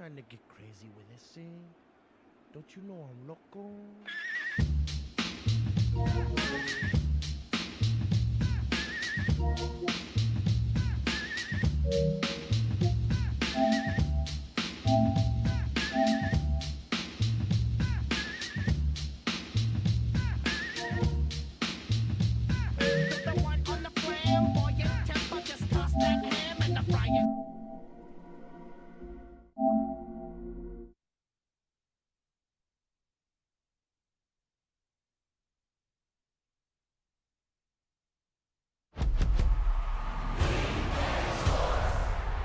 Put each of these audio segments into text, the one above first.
trying to get crazy with this scene. Don't you know I'm loco? The one on the flamboyant temper, just toss that ham in the fryer.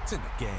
It's in the game.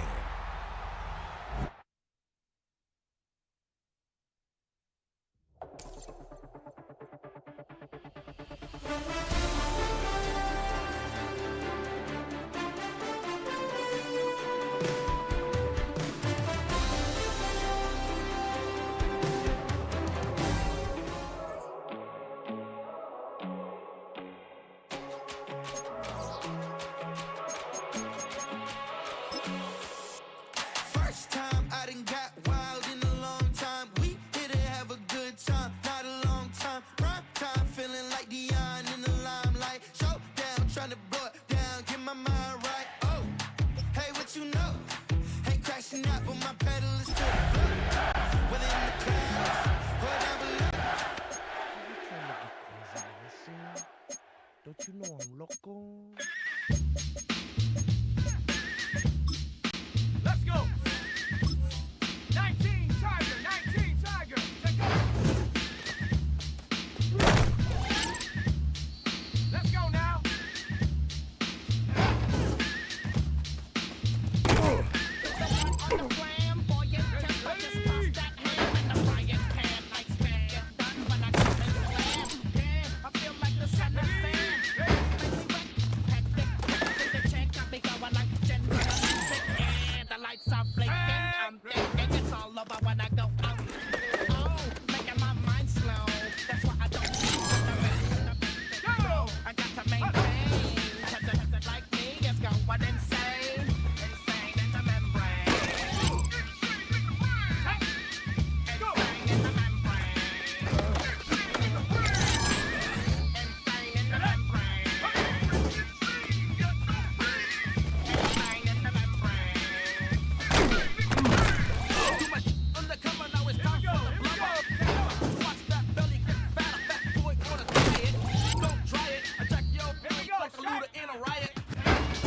First time I done got wild in a long time. We here to have a good time, not a long time. Prime time, feeling like Dion in the limelight. Showdown, trying to blow it down, get my mind right. Oh, hey, what you know? Ain't crashing out, but my pedal is to the floor. Whether in the clouds or down below. You trying to get crazy with this scene? Don't you know I'm loco? Let's go. 19 Tiger, 19 Tiger. Take over. Let's go now. On the flamboyant temper, just toss that ham in the frying pan. Like spam, get done when I come in the lamb. Damn, I feel like the son of Sam. Make me wet, hectic, the check got me going like General Electric. And the lights are blinking, I'm thinking it's all over when I go out. Oh, making my mind slow. That's why I don't go. I got to maintain, 'cause the like me is going insane. Insane in the membrane. Insane in the membrane. Insane in the membrane. Insane in the membrane. Too much undercover, now it's time for the blubber. Watch that belly get fatter, fat boy wanna try it. Don't try it, attack your belly like a looter in a riot.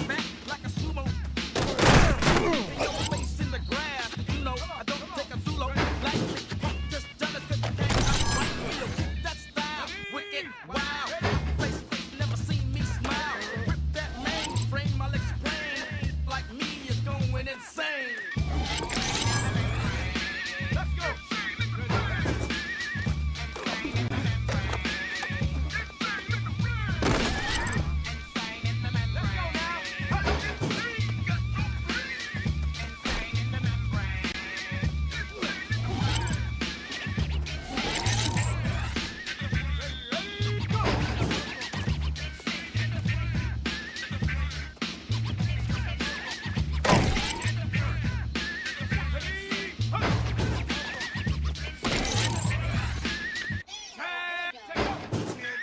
Back like a sumo. In your face in the grass, you know I don't take a Zulo. Like just jealous 'cause you can't outright me. Kick that style, wicked, wow. Face, never seen me smile. Rip that mainframe, I'll explain. Like me is going insane. Let's go. Insane in the membrane. Let's go now. Insane in the membrane.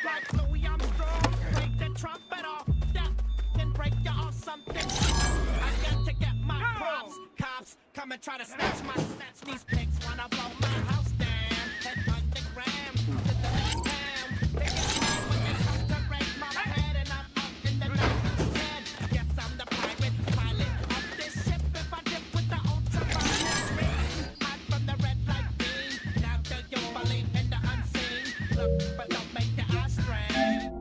Like Louis Armstrong, break the trumpet off. That can break you off something. I got to get my props. Cops come and try to snatch my snatch. These pigs wanna blow my house down. Head underground to the next town. They get mad when they come to raise my head, and I'm up in the night's head. Guess I'm the pirate pilot of this ship. If I dip with the ultraviolet ring, hide from the red light beam. Now do you believe in the unseen? Look, but don't make your eyes strain.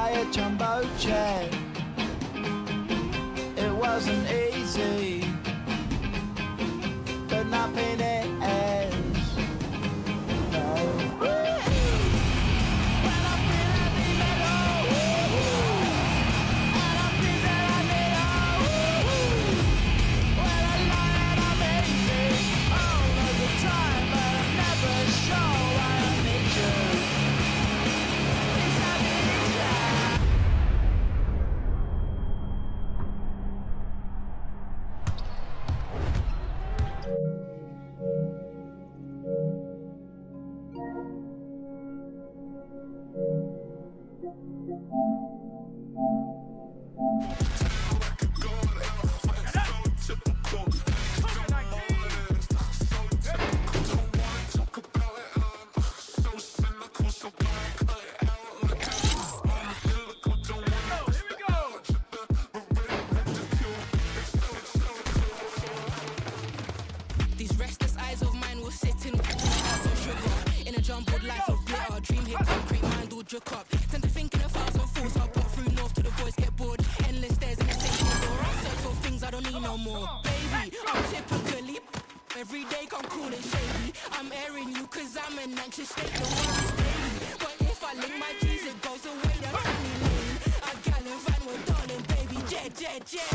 buy a jumbo jet. It wasn't easy, but nothing is. No. When I feel heavy metal, and I feel that I need when I lie and I'm easy all of the time, but I'm never sure why I need you. It's not easy. These restless eyes of mine will sit in as of sugar. In a jumbled life of glitter, dream hit concrete, mind all jerk up. Tend to think in 1,000 thoughts, I'll put through north to the voice, get bored. Endless stairs in the same door. I search for things I don't need no more. Baby, I'm typically every day come cool and shady. I'm airing you cause I'm an anxious state, no worries, baby. But if I link my G's, it goes away, that funny lane. I gallivant with darling, baby, jet, jet, jet.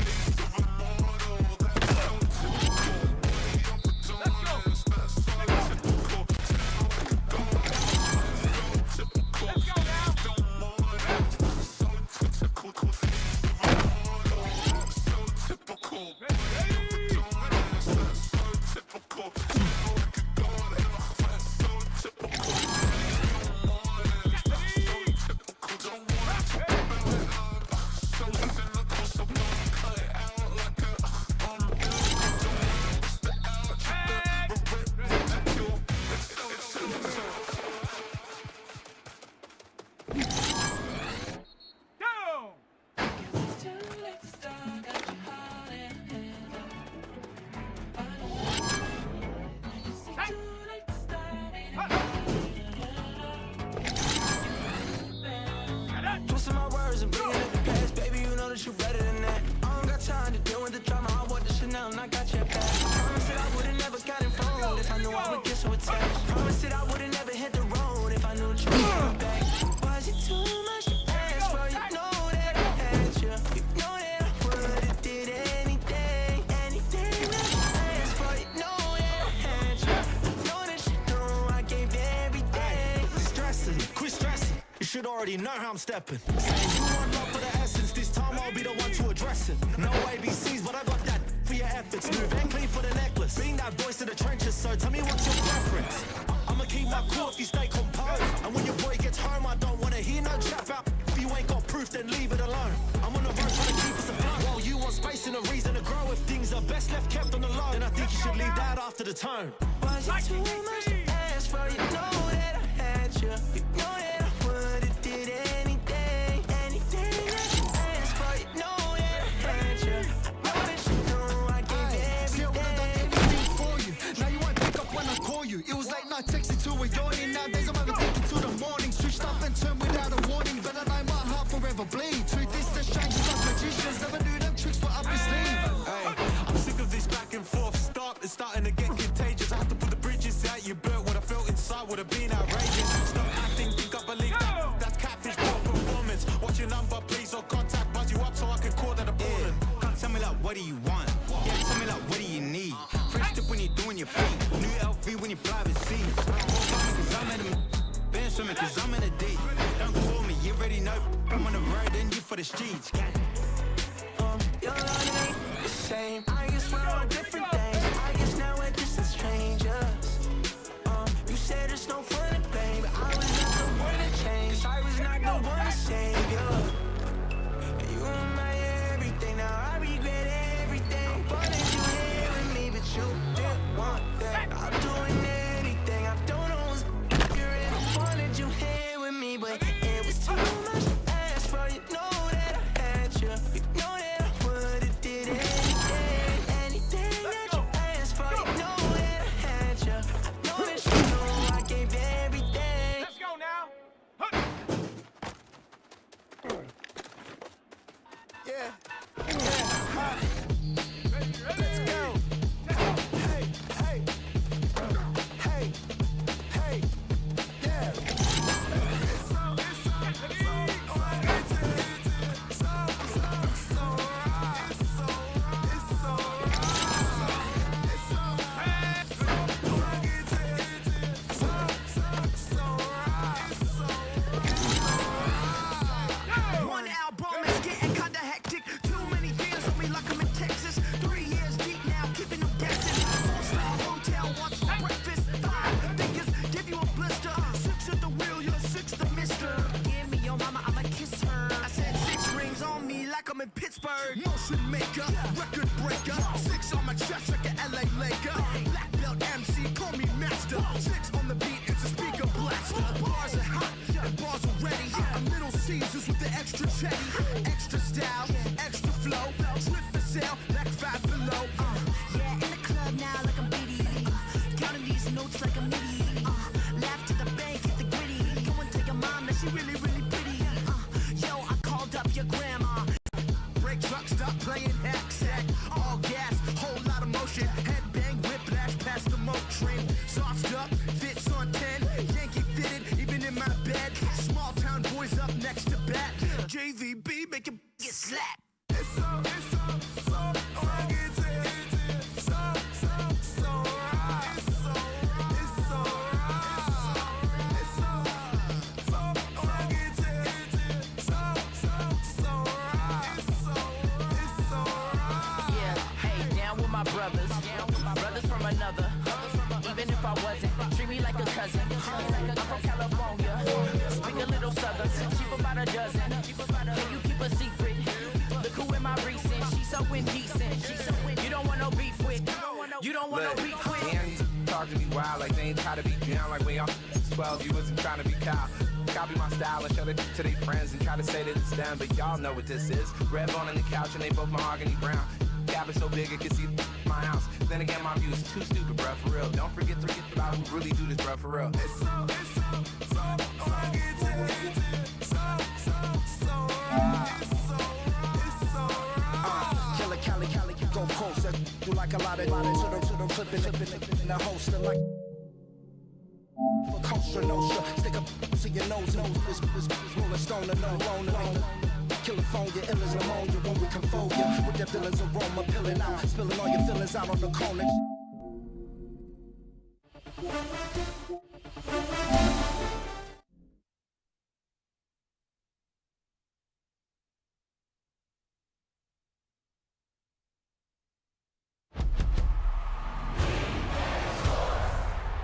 Twisting my words and bringing it to pass. Baby, you know that you're better than that. I don't got time to deal with the drama. I want the Chanel and I got your back. I promised that I would've never got involved if I knew I would get so attached. Promised that I would've never hit the road if I knew that you were coming back. Was it too much to ask for? You know that I had you. You know that I would've did anything, anything that you asked for. You know that I had you. You know that you know I gave everything. Stressing, quit stressing. You should already know how I'm stepping. Saying you want love for the essence. This time I'll be the one to address it. No ABCs, but I got that for your efforts. Move and clean for the necklace. Being that voice in the trenches, so tell me what's your preference. I'ma keep my cool if you stay composed. And when your boy gets home, I don't wanna hear no chat about. If you ain't got proof, then leave it alone. I'm on the road trying to keep us afloat. While you want space and a reason to grow. If things are best left kept on the low, then I think you should leave that after the tone. Was it too much to ask for? You know that I had you. You know that I would've did anything, anything that you asked for. You know that I had you. I know that you know I gave See, I would've done everything. anything for you. Now you won't pick up when I call you. It was late night texting to a yawning. Nowadays I'm having thinking till the morning. Switched up and turned without a warning. But I know my heart forever bleed. Two distant strangers like magicians. Never knew them tricks were up his sleeve. Hey, I'm sick of this back and forth. It's starting to get contagious. I have to put the bridges out you built. What I felt inside would have been outrageous. Stop acting, think I believe that. That's catfish poor performance. What's your number, please, or contact. Buzz you up so I can call that appalling. Can't tell me like, what do you want? Yeah, tell me like, what do you need? Fresh tip when you're doing your feet. New LV when you fly overseas. Cause I'm in a been swimming cause I'm in a deep. Don't call me, you already know. I'm on the road and you for the streets. Your love ain't the same. I guess we're on different things. I guess now we're distant strangers. You said it's no fun to blame, but I was not the one to change. I was not the one to save you. You were my everything. Now I regret everything. I wanted you here with me, but you didn't want that. I'm doing anything. I don't know what's you're in. I wanted you here with me, but it was too much to ask for. You know that I had you. Pittsburgh. Motion maker, record breaker. 6 on my chest like an LA Laker. Black belt MC, call me master. 6 on the beat, it's a speaker blaster. Bars are hot, and bars are ready. I'm Little Caesars with the extra chetty. Extra style, extra flow. Trip for sale, like 5 below. Yeah, in the club now like I'm Biddy. Counting these notes like a MIDI. Laugh to the bank, hit the gritty. Go and take a mom that she really, really pretty. Yo, I called up your grandma. Break truck, stop playing hack sack. All gas, whole lot of motion. Headbang, whiplash, past the moat train. Soft up, fits on 10. Yankee fitted, even in my bed. Small town boys up next to bat. JVB, make it get slapped. It's so right. Brothers from another. Even if I wasn't, treat me like a cousin. I'm from California. Speak a little southern. Cheap about a dozen. Can you keep a secret? Look who in my recent. She's so indecent. You don't want no beef with. You don't want no beef with. Hands talk to me wild like they ain't try to be down. Like when y'all 12, you wasn't trying to be Kyle. Copy my style and show it to their friends and try to say that it's them, but y'all know what this is. Red bone on the couch and they both mahogany brown. Cabin so big it can see my house. Then again, my view is too stupid, bruh, for real. Don't forget to get about who really do this, bruh, for real. Killer Cali, go post that do like a lot of to the flipping in the holster like for Costa Nostra. Stick up to your nose, this rolling stone and no California, ill as pneumonia when we come for you. With that villain's aroma, pilling out, spilling all your feelings out on the corner.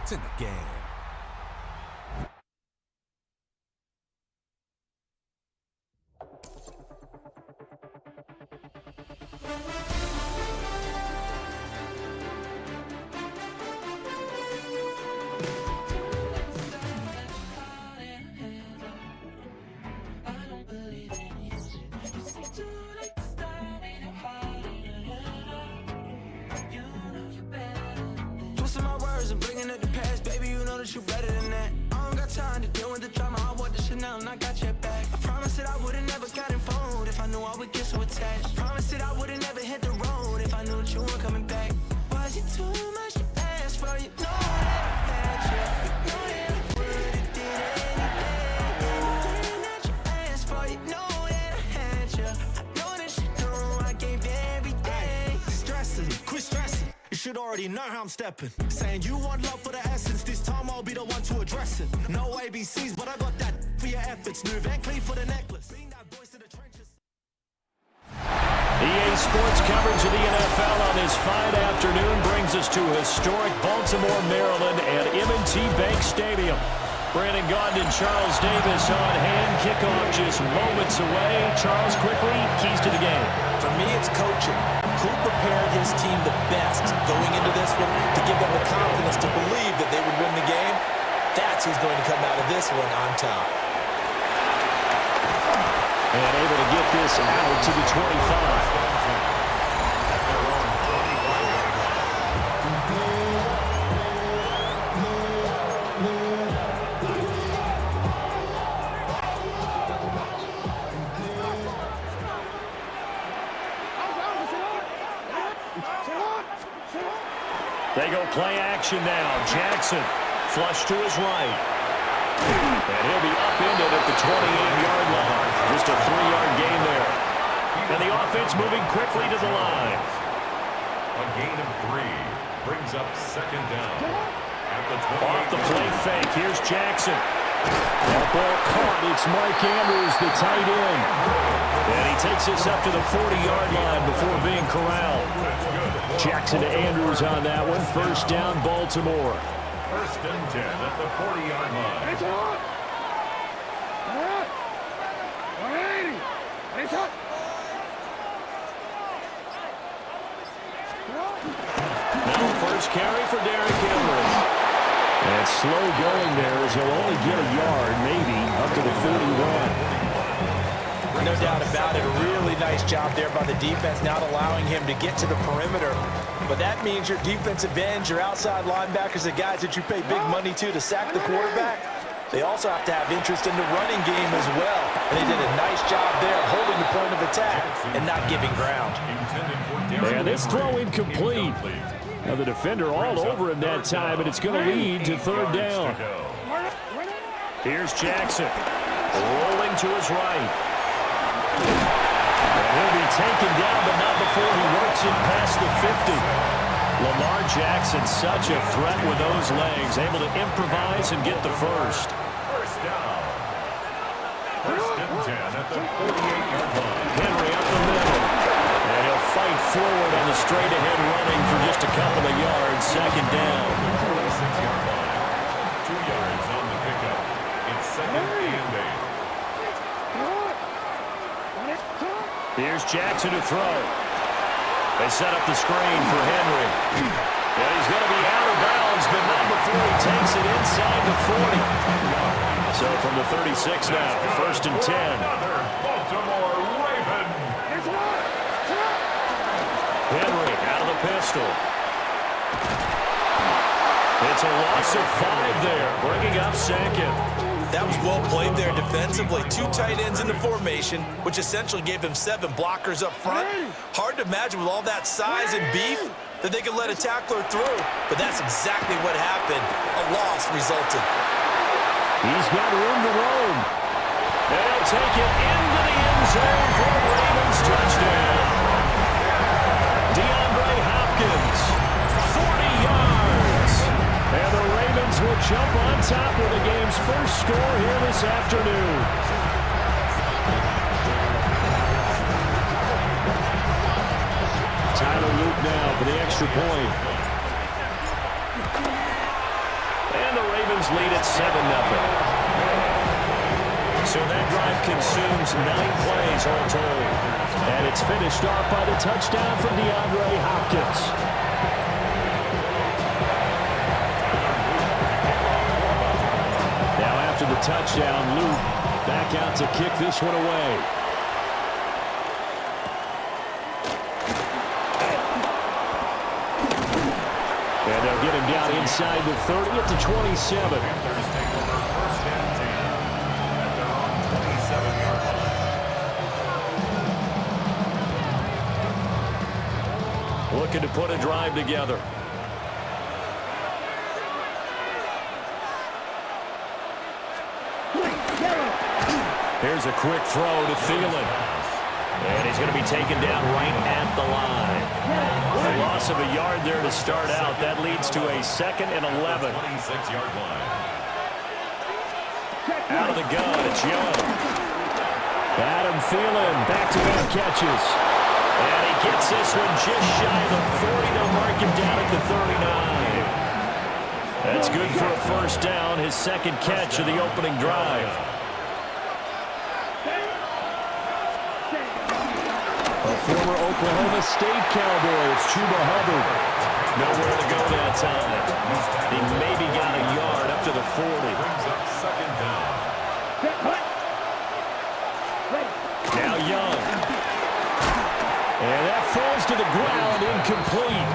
It's in the game. Twisting my words and bringing up the past, baby, you know that you better than that. I don't got time to deal with the drama, I want the Chanel and I got your back. I promise that I would've never got involved if I knew I would get so attached. Promise that I would've never hit the road if I knew that you weren't coming back. Was it too much to ask for? You know that I had you. You know that I would've did anything. Anything that you asked for, you know that I had you. I know that you know I gave everything. Stressing, quit stressing. You should already know how I'm stepping. Saying you want love for the essence. This time I'll be the one to address it. No ABCs, but I got that for your efforts. New Van Cleef for the necklace. Being that voice in the trenches. EA Sports coverage of the NFL on this fine afternoon brings us to historic Baltimore, Maryland at M&T Bank Stadium. Brandon Gaudin and Charles Davis on hand. Kickoff just moments away. Charles, quickly, keys to the game. For me, it's coaching. Who prepared his team the best going into this one to give them the confidence to believe that they would win the game? That's who's going to come out of this one on top. And able to get this out to the 25. They go play action now. Jackson, flush to his right. And he'll be upended at the 28-yard line. Just a 3-yard gain there. And the offense moving quickly to the line. A gain of 3 brings up second down. At the 28. Off the play fake, here's Jackson. That ball caught. It's Mark Andrews, the tight end. And he takes us up to the 40-yard line before being corralled. Jackson to Andrews on that one. First down, Baltimore. First and 10 at the 40-yard line. It's on! All right! 180! It's up! First carry for Derrick Henry. And slow going there as he'll only get a yard, maybe, up to the 41. No doubt about it. A really nice job there by the defense, not allowing him to get to the perimeter. But that means your defensive ends, your outside linebackers, the guys that you pay big money to sack the quarterback, they also have to have interest in the running game as well. And they did a nice job there holding the point of attack and not giving ground. And this throw incomplete. Now the defender all over him that time, and it's going to lead to third down. Here's Jackson, rolling to his right. And he'll be taken down, but not before he works it past the 50. Lamar Jackson, such a threat with those legs, able to improvise and get the first. First down. First and 10 at the 48-yard line. Henry up the middle. And he'll fight forward on the straight-ahead running for just a couple of yards. Second down. 46-yard line. 2 yards on the pickup. It's second and 8. Here's Jackson to throw. They set up the screen for Henry. And he's going to be out of bounds, but not before he takes it inside the 40. So from the 36 now, first and 10. Another Baltimore Raven. Henry out of the pistol. It's a loss of 5 there, bringing up second. That was well played there defensively. 2 tight ends in the formation, which essentially gave them 7 blockers up front. Hard to imagine with all that size and beef that they could let a tackler through. But that's exactly what happened. A loss resulted. He's got room to roam. And he'll take it into the end zone for the Ravens touchdown. DeAndre Hopkins, 40 yards. And the Ravens will jump on top with the game's first score here this afternoon. Tyler Luke now for the extra point. And the Ravens lead at 7-0. So that drive consumes 9 plays all told. And it's finished off by the touchdown from DeAndre Hopkins. Now after the touchdown, Luke back out to kick this one away. And they'll get him down inside the 30 at the 27. Looking to put a drive together. Here's a quick throw to Thielen. And he's going to be taken down right at the line. A loss of a yard there to start out. That leads to a 2nd and 11. 26-yard line. Out of the gun, it's Young. Adam Thielen, back-to-back catches. And he gets this one just shy of the 40. They'll mark him down at the 39. That's good for a first down, his 2nd catch of the opening drive. A former Oklahoma State Cowboy, it's Chuba Hubbard. Nowhere to go that time. He maybe got a yard up to the 40. Brings up second down. Now Young. And that falls to the ground, incomplete.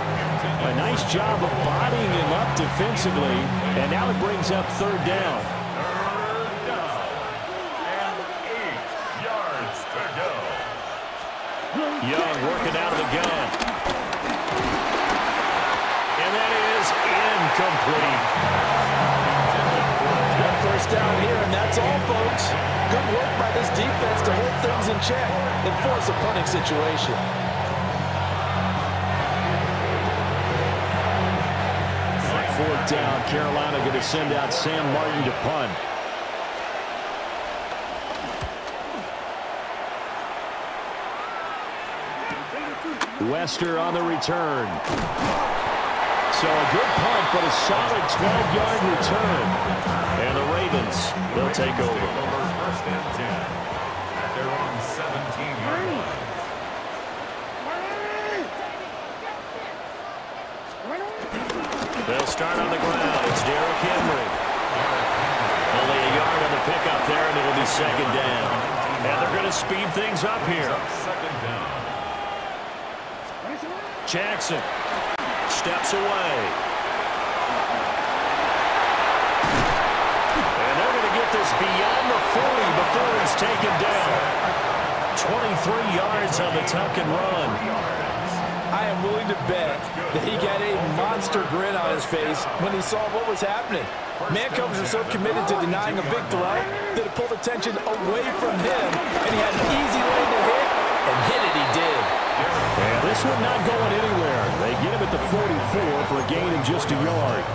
A nice job of bodying him up defensively. And now it brings up third down. Third down. And 8 yards to go. Young working out of the gun. And that is incomplete. One first down here, and that's all, folks. Good work by this defense to hold things in check and force a punting situation. On 4th down, Carolina going to send out Sam Martin to punt. Wester on the return. So a good punt, but a solid 12-yard return. And the Ravens, they'll take over. First and 10 at their own 17-yard line. They'll start on the ground. It's Derrick Henry. Only a yard on the pickup there, and it'll be second down. And they're going to speed things up here. Second down. Jackson steps away. And they're going to get this beyond the 40 before he's taken down. 23 yards on the tuck and run. I am willing to bet that he got a monster grin on his face when he saw what was happening. Man coverage are so committed to denying a big throw that it pulled attention away from him, and he had an easy lane to hit, and hit it he did. And this one not going anywhere. They get him at the 44 for a gain of just a yard.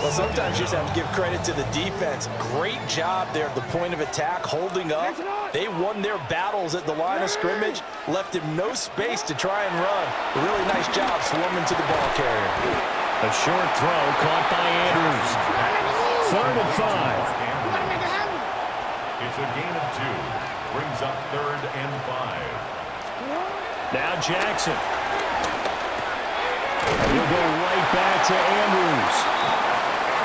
Well, sometimes you just have to give credit to the defense. Great job there at the point of attack, holding up. They won their battles at the line of scrimmage, left him no space to try and run. A really nice job swarming to the ball carrier. A short throw caught by Andrews. 3rd and 5. It's a gain of 2. Brings up 3rd and 5. Now Jackson. He'll go right back to Andrews.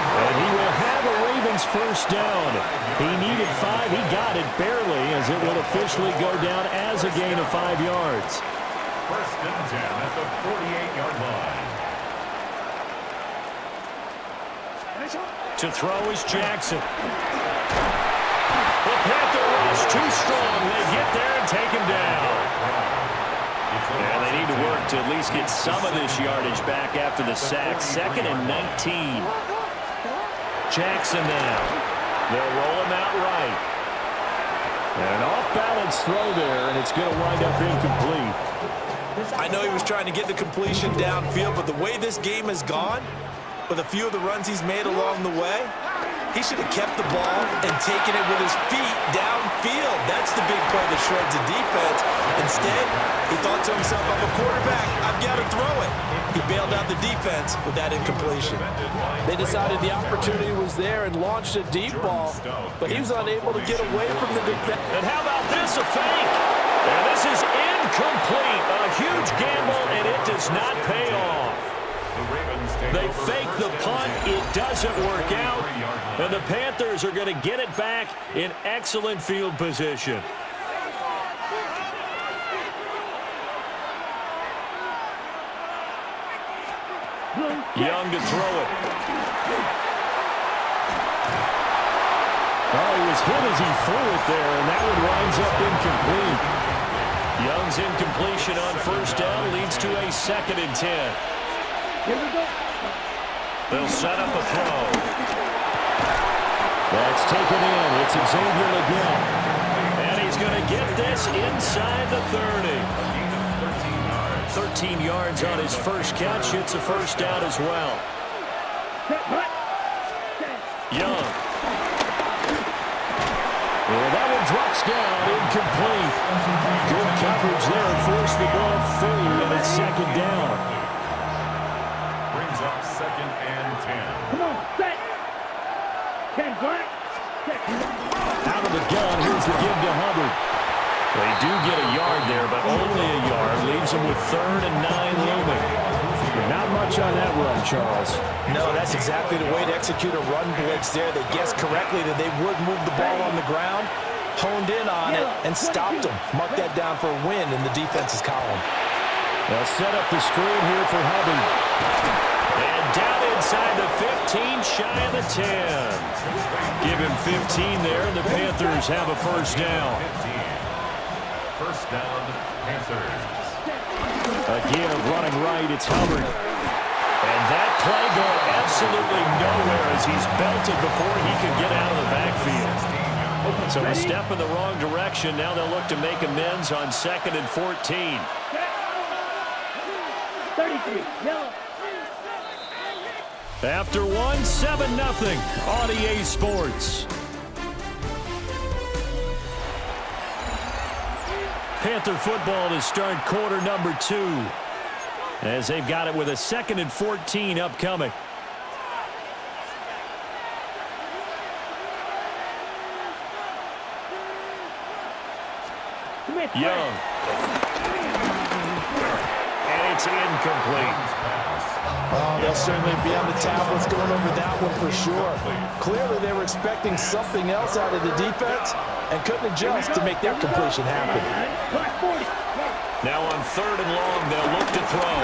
And he will have a Ravens first down. He needed 5. He got it barely, as it will officially go down as a gain of 5 yards. 1st and 10 at the 48-yard line. To throw is Jackson. The Panther rush too strong. They get there and take him down. And they need to work to at least get some of this yardage back after the sack. 2nd and 19. Jackson now. They'll roll him out right. And an off-balance throw there, and it's going to wind up incomplete. I know he was trying to get the completion downfield, but the way this game has gone, with a few of the runs he's made along the way, he should have kept the ball and taken it with his feet downfield. That's the big play that shreds the defense. Instead, he thought to himself, I'm a quarterback, I've got to throw it. He bailed out the defense with that incompletion. They decided the opportunity was there and launched a deep ball, but he was unable to get away from the defense. And how about this, a fake? And this is incomplete. A huge gamble, and it does not pay off. They fake the punt. It doesn't work out. And the Panthers are going to get it back in excellent field position. Young to throw it. Oh, he was hit as he threw it there, and that one winds up incomplete. Young's incompletion on 1st down leads to a 2nd and 10. They'll set up a throw. That's taken in. It's Xavier again. And he's going to get this inside the 30. 13 yards on his first catch. It's a first down as well. Young. Well, that one drops down, incomplete. Good coverage there. Forced the ball free, and it's 2nd down. Brings up 2nd and 10. Come on, set. 10, right? Out of the gun, here's the give to Hubbard. They do get a yard there, but only a yard. Leaves them with 3rd and 9 looming. Not much on that run, Charles. No, that's exactly the way to execute a run blitz there. They guessed correctly that they would move the ball on the ground, honed in on it, and stopped them. Mark that down for a win in the defense's column. They'll set up the screen here for Hubbard. And down inside the 15, shy of the 10. Give him 15 there, and the Panthers have a first down. 1st down, Panthers. A give running right, it's Hubbard. And that play going absolutely nowhere as he's belted before he can get out of the backfield. So a step in the wrong direction. Now they'll look to make amends on 2nd and 14. 33, yellow. After one, 7-0 on EA Sports. Panther football to start quarter number 2, as they've got it with a 2nd and 14 upcoming. Young. And he It's incomplete. Oh, they'll certainly be on the tablets going over that one for sure. Clearly, they were expecting something else out of the defense and couldn't adjust to make their completion happen. Now on 3rd and long, they'll look to throw.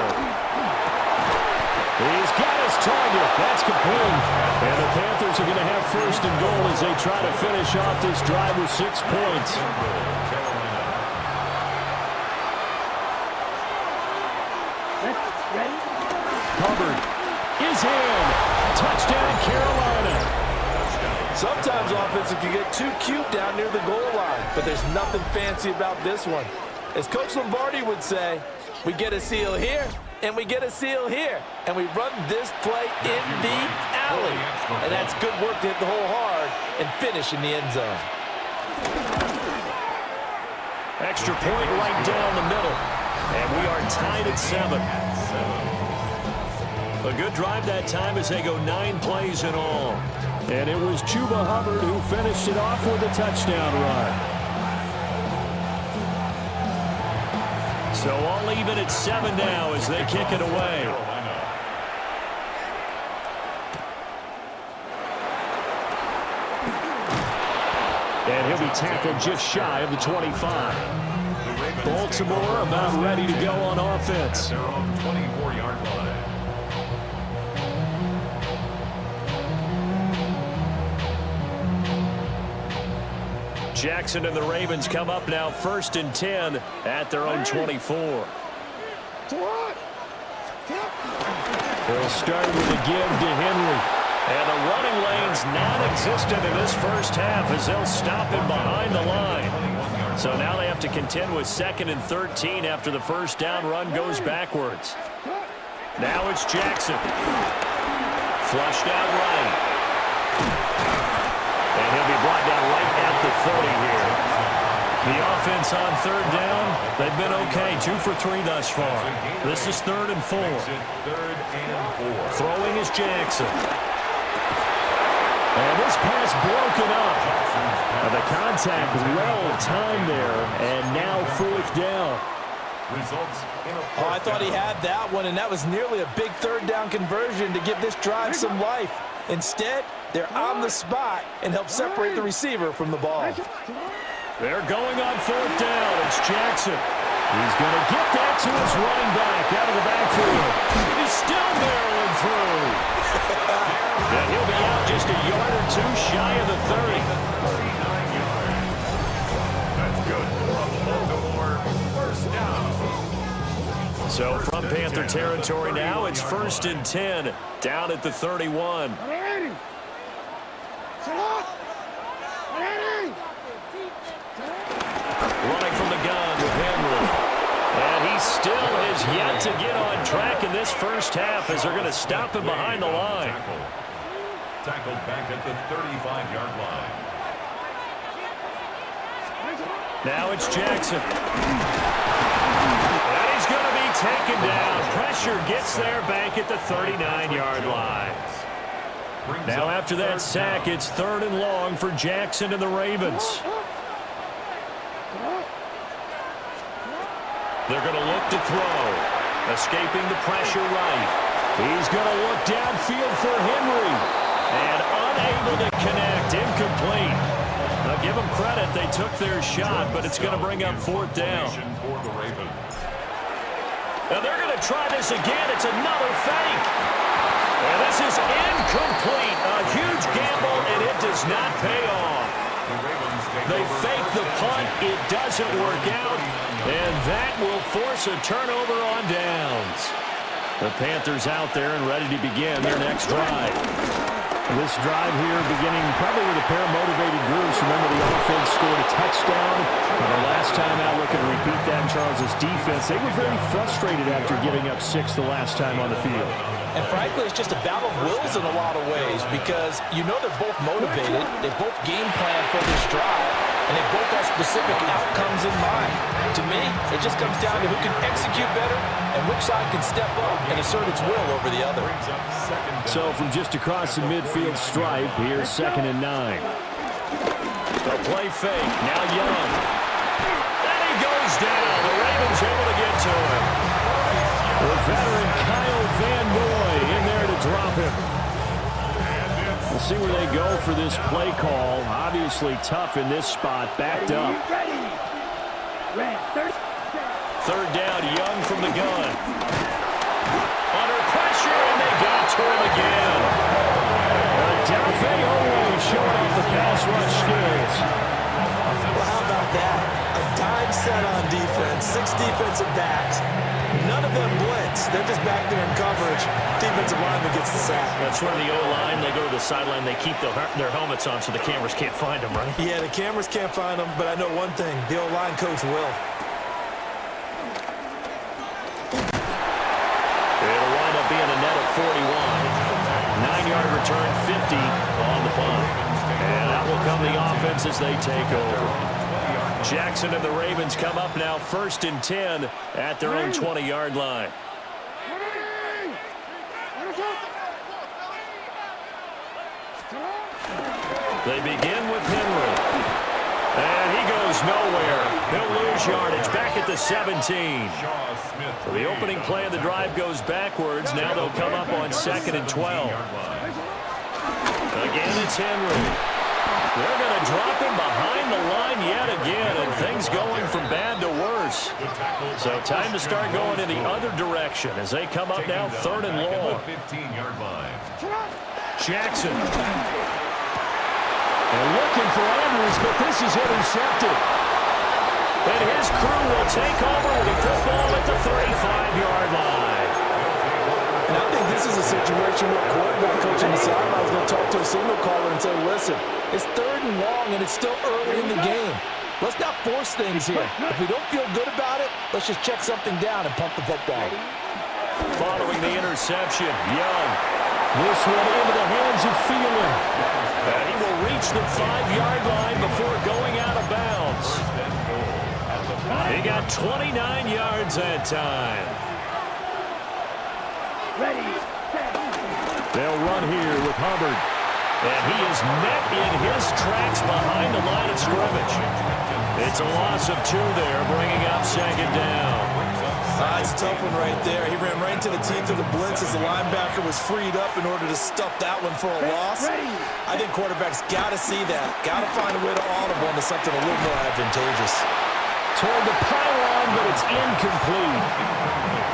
He's got his target. That's complete. And the Panthers are going to have 1st and goal as they try to finish off this drive with 6 points. Hubbard is in. Touchdown, Carolina. Sometimes offenses can get too cute down near the goal line, but there's nothing fancy about this one. As Coach Lombardi would say, we get a seal here, and we get a seal here, and we run this play in the alley. And that's good work to hit the hole hard and finish in the end zone. Extra point right down the middle. And we are tied at 7. A good drive that time as they go 9 plays in all. And it was Chuba Hubbard who finished it off with a touchdown run. So all even at 7 now as they kick it away. And he'll be tackled just shy of the 25. Baltimore about ready to go on offense. Their own 24-yard line. Jackson and the Ravens come up now 1st and 10 at their own 24. They'll start with a give to Henry. And the running lane's non-existent in this first half as they'll stop him behind the line. So now they have to contend with 2nd and 13 after the first down run goes backwards. Now it's Jackson. Flushed out right. And he'll be brought down right at the 30 here. The offense on 3rd down, they've been okay. 2 for 3 thus far. This is 3rd and 4. 3rd and 4. Throwing is Jackson. And this pass broken up. And the contact well timed there. And now 4th down. Oh, I thought he had that one, and that was nearly a big 3rd down conversion to give this drive some life. Instead, they're on the spot and help separate the receiver from the ball. They're going on 4th down. It's Jackson. He's going to get that to his running back out of the backfield. He's still barreling through. And he'll be out just a yard or 2 shy of the 30. 39 yards. That's good from Baltimore. 1st down. So from Panther territory now, it's 1st and 10 down at the 31. Running from the gun with Henry. And he still has yet to get on track in this first half as they're going to stop him behind the line. Tackled back at the 35-yard line. Now it's Jackson. And he's going to be taken down. Pressure gets there back at the 39-yard line. Now after that sack, it's 3rd and long for Jackson and the Ravens. They're going to look to throw. Escaping the pressure right. He's going to look downfield for Henry. And unable to connect. Incomplete. Now give them credit. They took their shot, but it's going to bring up 4th down. Now they're going to try this again. It's another fake. And this is incomplete. A huge gamble, and it does not pay off. They fake the punt. It doesn't work out. And that will force a turnover on downs. The Panthers out there and ready to begin their next drive. This drive here beginning probably with a pair of motivated groups. Remember, the offense scored a touchdown. And the last time out, looking to repeat that in Charles' defense, they were very frustrated after giving up 6 the last time on the field. And frankly, it's just a battle of wills in a lot of ways because you know they're both motivated. They both game plan for this drive, and they both have specific outcomes in mind. To me, it just comes down to who can execute better and which side can step up and assert its will over the other. So from just across the midfield stripe, here's 2nd and 9. The play fake, now Young. And he goes down. The Ravens able to get to him. The veteran Kyle Van Noy in there to drop him. We'll see where they go for this play call. Obviously tough in this spot. Backed up. Third down, Young from the gun. Under pressure, and they got to him again. Delphi always showing off the pass rush skills. Well, how about that? A dime set on defense, 6 defensive backs. None of them blitz. They're just back there in coverage. Defensive lineman gets the sack. That's where the O-line, they go to the sideline, they keep their helmets on so the cameras can't find them, right? Yeah, the cameras can't find them, but I know one thing. The O-line coach will. It'll wind up being a net of 41. 9-yard return, 50 on the punt. And that will come the offense as they take over. Jackson and the Ravens come up now 1st and 10 at their own 20-yard line. They begin with Henry. And he goes nowhere. He'll lose yardage back at the 17. So the opening play of the drive goes backwards. Now they'll come up on 2nd and 12. Again, it's Henry. They're going to drop him behind the line yet again, and things going from bad to worse. So time to start going in the other direction as they come up now 3rd and long. Jackson. And looking for Andrews, but this is intercepted. And his crew will take over with the football at the 35-yard line. And I think this is a situation where quarterback coach on the sideline is going to talk to a signal caller and say, listen, it's 3rd and long, and it's still early in the game. Let's not force things here. If we don't feel good about it, let's just check something down and pump the football. Following the interception, Young. This one into the hands of Thielen. And he will reach the 5-yard line before going out of bounds. He got 29 yards that time. They'll run here with Hubbard. And he is met in his tracks behind the line of scrimmage. It's a loss of 2 there, bringing up 2nd down. That's a tough one right there. He ran right into the teeth of the blitz as the linebacker was freed up in order to stuff that one for a loss. I think quarterbacks got to see that. Got to find a way to audible into something a little more advantageous. Toward the pylon, but it's incomplete.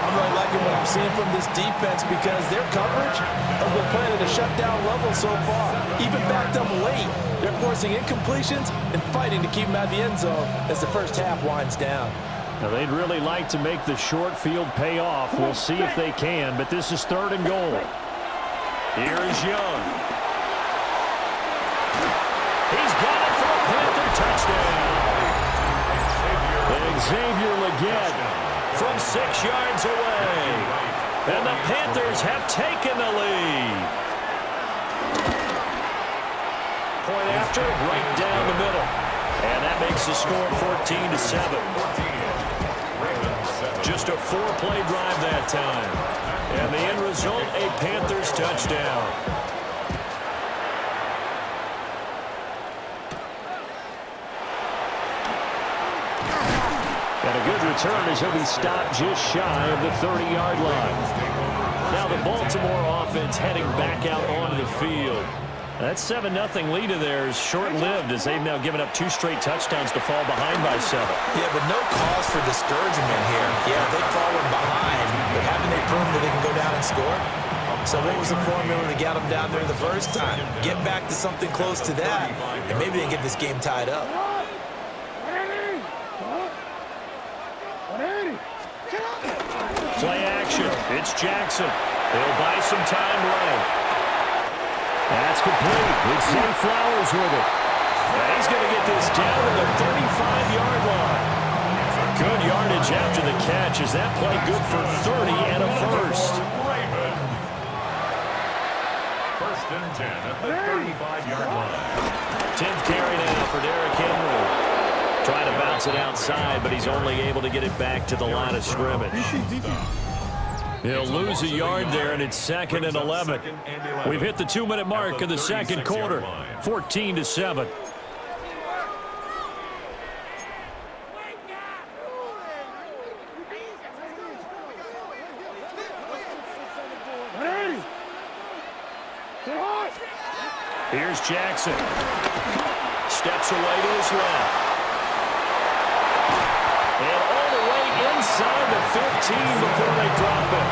I'm really liking what I'm seeing from this defense because their coverage has been playing at a shutdown level so far. Even backed up late, they're forcing incompletions and fighting to keep them out of the end zone as the first half winds down. Now, they'd really like to make the short field pay off. We'll see if they can, but this is 3rd and goal. Here is Young. He's got it for a Panther touchdown. And Xavier Legette from 6 yards away. And the Panthers have taken the lead. Point after, right down the middle. And that makes the score 14-7. Just a 4-play drive that time. And the end result, a Panthers touchdown. And a good return as he'll be stopped just shy of the 30-yard line. Now the Baltimore offense heading back out onto the field. That 7-0 lead of theirs short-lived as they've now given up 2 straight touchdowns to fall behind by 7. Yeah, but no cause for discouragement here. Yeah, they've fallen behind, but haven't they proven that they can go down and score? So what was the formula that got them down there the first time? Get back to something close to that, and maybe they can get this game tied up. Play action. It's Jackson. He'll buy some time running. That's complete. It's Zay Flowers with it. And he's going to get this down to the 35-yard line. Good yardage after the catch. Is that play good for 30 and a first? 1st and 10 at the 35-yard line. 10th carry now for Derrick Henry. Trying to bounce it outside, but he's only able to get it back to the line of scrimmage. He'll lose a yard there, and it's 2nd and 11. We've hit the 2-minute mark of the 2nd quarter, 14-7. Here's Jackson. Steps away to his left. And all the way inside the 15 before they drop it.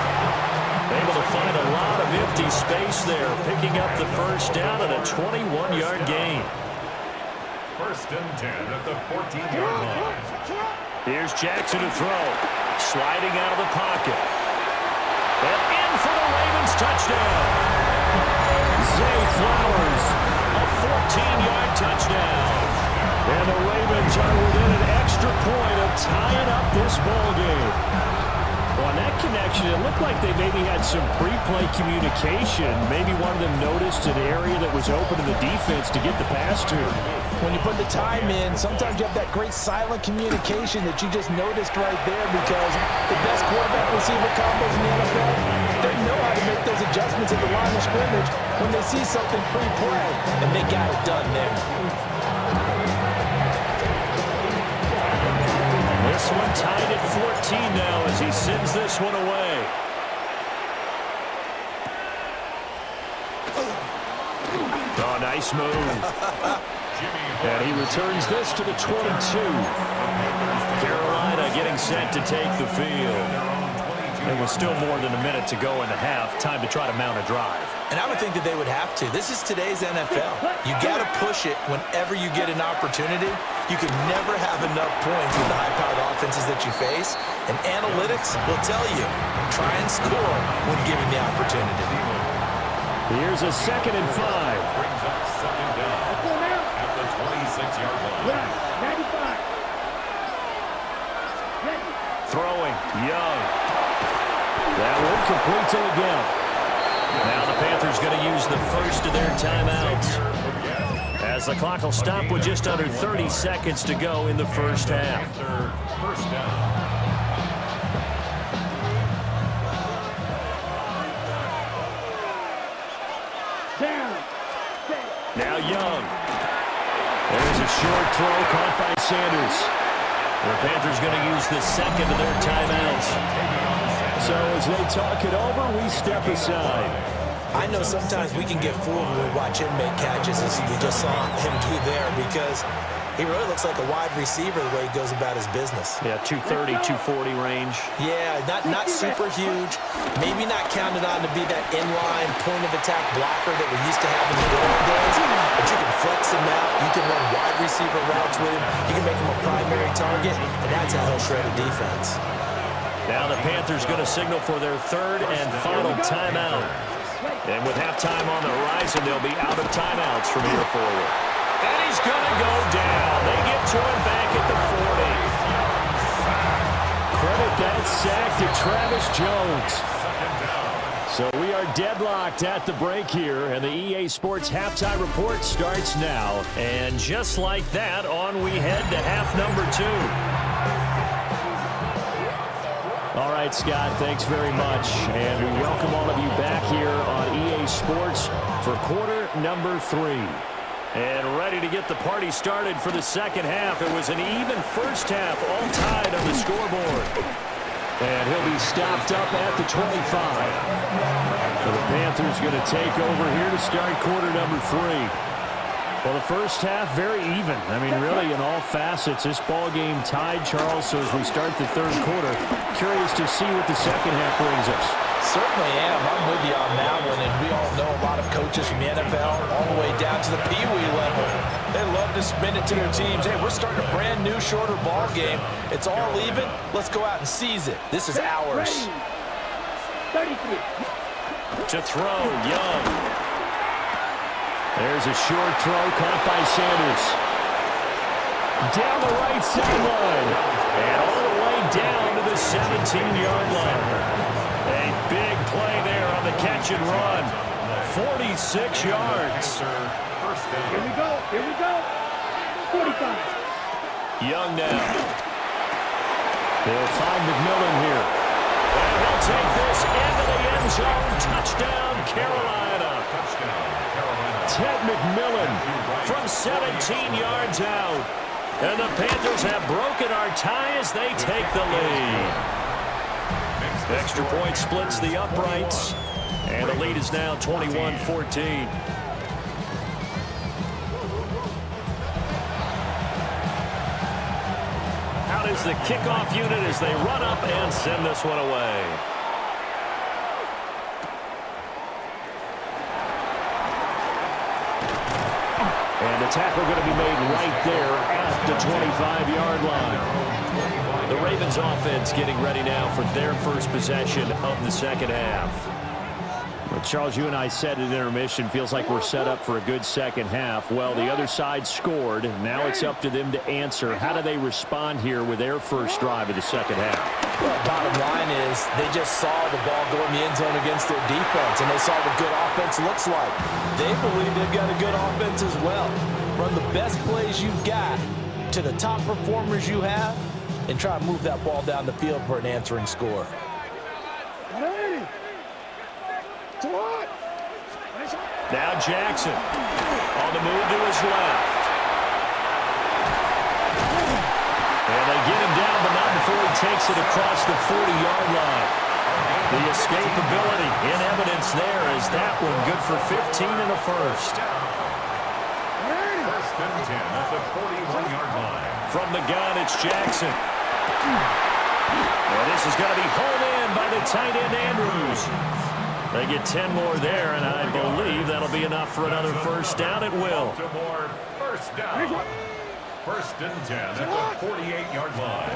Able to find a lot of empty space there, picking up the first down and a 21-yard gain. First and 10 at the 14-yard line. Here's Jackson to throw. Sliding out of the pocket. And in for the Ravens touchdown. Zay Flowers, a 14-yard touchdown. And the Ravens are within an extra point of tying up this ball game. On that connection, it looked like they maybe had some pre-play communication. Maybe one of them noticed an area that was open in the defense to get the pass to. When you put the time in, sometimes you have that great silent communication that you just noticed right there, because the best quarterback-receiver combos in the NFL, they know how to make those adjustments at the line of scrimmage when they see something pre-play, and they got it done there. This one tied at 14 now as he sends this one away. Oh, nice move. And he returns this to the 22. Carolina getting set to take the field. There was still more than a minute to go in the half. Time to try to mount a drive. And I would think that they would have to. This is today's NFL. You got to push it whenever you get an opportunity. You can never have enough points with the high-powered offenses that you face. And analytics will tell you, try and score when given the opportunity. Here's a 2nd and 5. Brings up second down at the 26-yard line. 95. Throwing, Young. That one complete to Miguel. Now the Panthers going to use the first of their timeouts, as the clock will stop with just under 30 seconds to go in the first half. First down. Now Young. There's a short throw caught by Sanders. The Panthers going to use the second of their timeouts. So as they talk it over, we step aside. I know sometimes we can get fooled when we watch him make catches, as we just saw him do there, because he really looks like a wide receiver the way he goes about his business. Yeah, 230, 240 range. Yeah, not super huge. Maybe not counted on to be that inline point-of-attack blocker that we used to have in the good old days, but you can flex him out. You can run wide receiver routes with him. You can make him a primary target, and that's how he'll shred a defense. Now the Panthers going to signal for their third and final timeout. And with halftime on the horizon, they'll be out of timeouts from here forward. And he's going to go down. They get to him back at the 40. Credit that sack to Travis Jones. So we are deadlocked at the break here, and the EA Sports Halftime Report starts now. And just like that, on we head to half number 2. All right, Scott, thanks very much. And we welcome all of you back here on EA Sports for quarter number 3. And ready to get the party started for the second half. It was an even first half, all tied on the scoreboard. And he'll be stopped up at the 25. So the Panthers going to take over here to start quarter number 3. Well, the first half, very even. I mean, really, in all facets, this ball game tied, Charles. So as we start the third quarter, curious to see what the second half brings us. Certainly am. I'm with you on that one. And we all know a lot of coaches from the NFL all the way down to the Pee-wee level. They love to spin it to their teams. Hey, we're starting a brand new, shorter ball game. It's all even. Let's go out and seize it. This is ours. 33. To throw, Young. There's a short throw caught by Sanders. Down the right sideline. And all the way down to the 17-yard line. A big play there on the catch and run. 46 yards. Here we go. Here we go. 45. Young now. They'll find McMillan here. And he'll take this into the end zone. Touchdown, Carolina. Ted McMillan from 17 yards out. And the Panthers have broken our tie as they take the lead. Extra point splits the uprights. And the lead is now 21-14. Out is the kickoff unit as they run up and send this one away. And the tackle going to be made right there at the 25-yard line. The Ravens offense getting ready now for their first possession of the second half. Well, Charles, you and I said at intermission, feels like we're set up for a good second half. Well, the other side scored. Now it's up to them to answer. How do they respond here with their first drive of the second half? Well, bottom line is they just saw the ball go in the end zone against their defense, and they saw what good offense looks like. They believe they've got a good offense as well. Run the best plays you've got to the top performers you have and try to move that ball down the field for an answering score. Now Jackson on the move to his left. And they get him down, but not before he takes it across the 40-yard line. The escapability in evidence there is that one good for 15 and a first. First and 10 at the 41-yard line. From the gun, it's Jackson. Well, this is going to be hauled in by the tight end, Andrews. They get 10 more there, and I believe that'll be enough for another first down. It will. Baltimore, first down. First and 10 at the 48-yard line.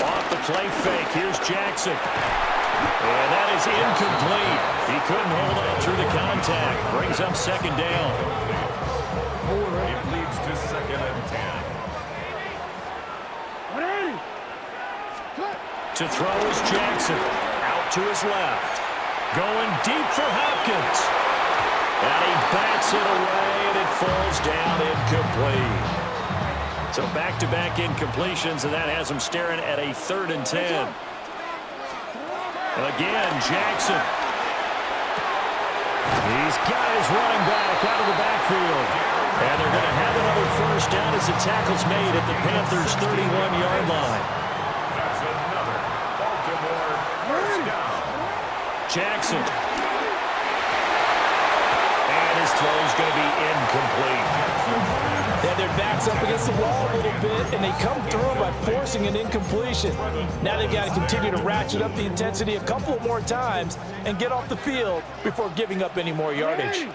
Off the play fake, here's Jackson. And that is incomplete. He couldn't hold on through the contact. Brings up second down. It leads to second and 10. To throw is Jackson. Out to his left. Going deep for Hopkins. And he bats it away, and it falls down incomplete. So back-to-back incompletions, and that has him staring at a 3rd and 10. Again, Jackson. He's got his running back out of the backfield. And they're going to have another first down as the tackle's made at the Panthers' 31-yard line. That's another Baltimore first down. Jackson. And his throw's going to be incomplete. Yeah, their back's up against the wall a little bit, and they come through by forcing an incompletion. Now they've got to continue to ratchet up the intensity a couple more times and get off the field before giving up any more yardage.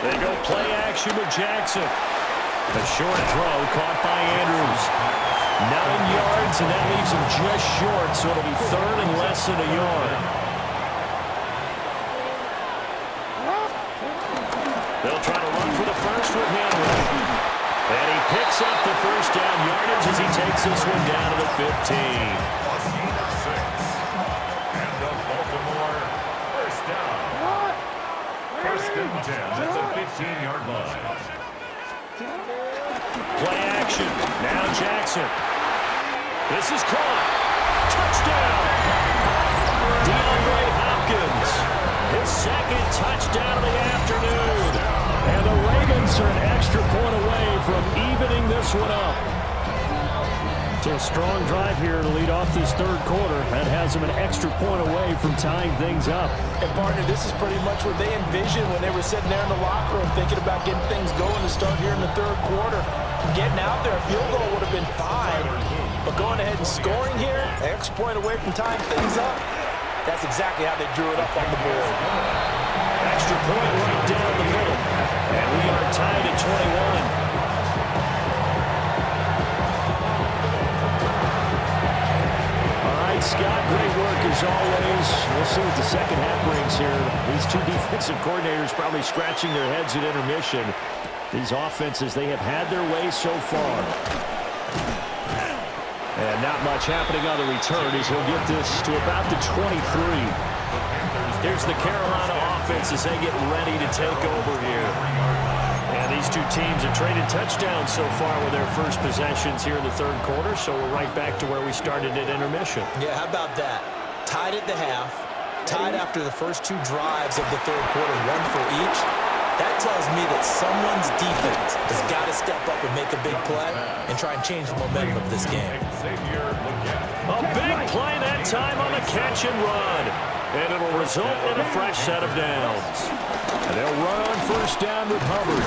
They go play action with Jackson. A short throw caught by Andrews. 9 yards, and that leaves him just short, so it'll be 3rd and less than a yard. They'll try to run for the first with Henry. And he picks up the first down yardage as he takes this one down to the 15. And the Baltimore first down. First and 10 at the 15-yard line. Play action. Now Jackson. This is caught. Touchdown. DeAndre Hopkins. His second touchdown of the afternoon. And the Ravens are an extra point away from evening this one up. So a strong drive here to lead off this 3rd quarter. That has them an extra point away from tying things up. And partner, this is pretty much what they envisioned when they were sitting there in the locker room thinking about getting things going to start here in the 3rd quarter. Getting out there, a field goal would have been fine. But going ahead and scoring here, an extra point away from tying things up, that's exactly how they drew it up on the board. Extra point right down the middle. And we are tied at 21. Scott, great work as always. We'll see what the second half brings here. These two defensive coordinators probably scratching their heads at intermission. These offenses, they have had their way so far. And not much happening on the return as he'll get this to about the 23. Here's the Carolina offense as they get ready to take over here. And these two teams have traded touchdowns so far with their first possessions here in the 3rd quarter, so we're right back to where we started at intermission. Yeah, how about that? Tied at the half, tied after the first 2 drives of the 3rd quarter, 1 for each. That tells me that someone's defense has got to step up and make a big play and try and change the momentum of this game. A big play that time on the catch and run. And it'll result in a fresh set of downs. And they'll run on first down with Hubbard.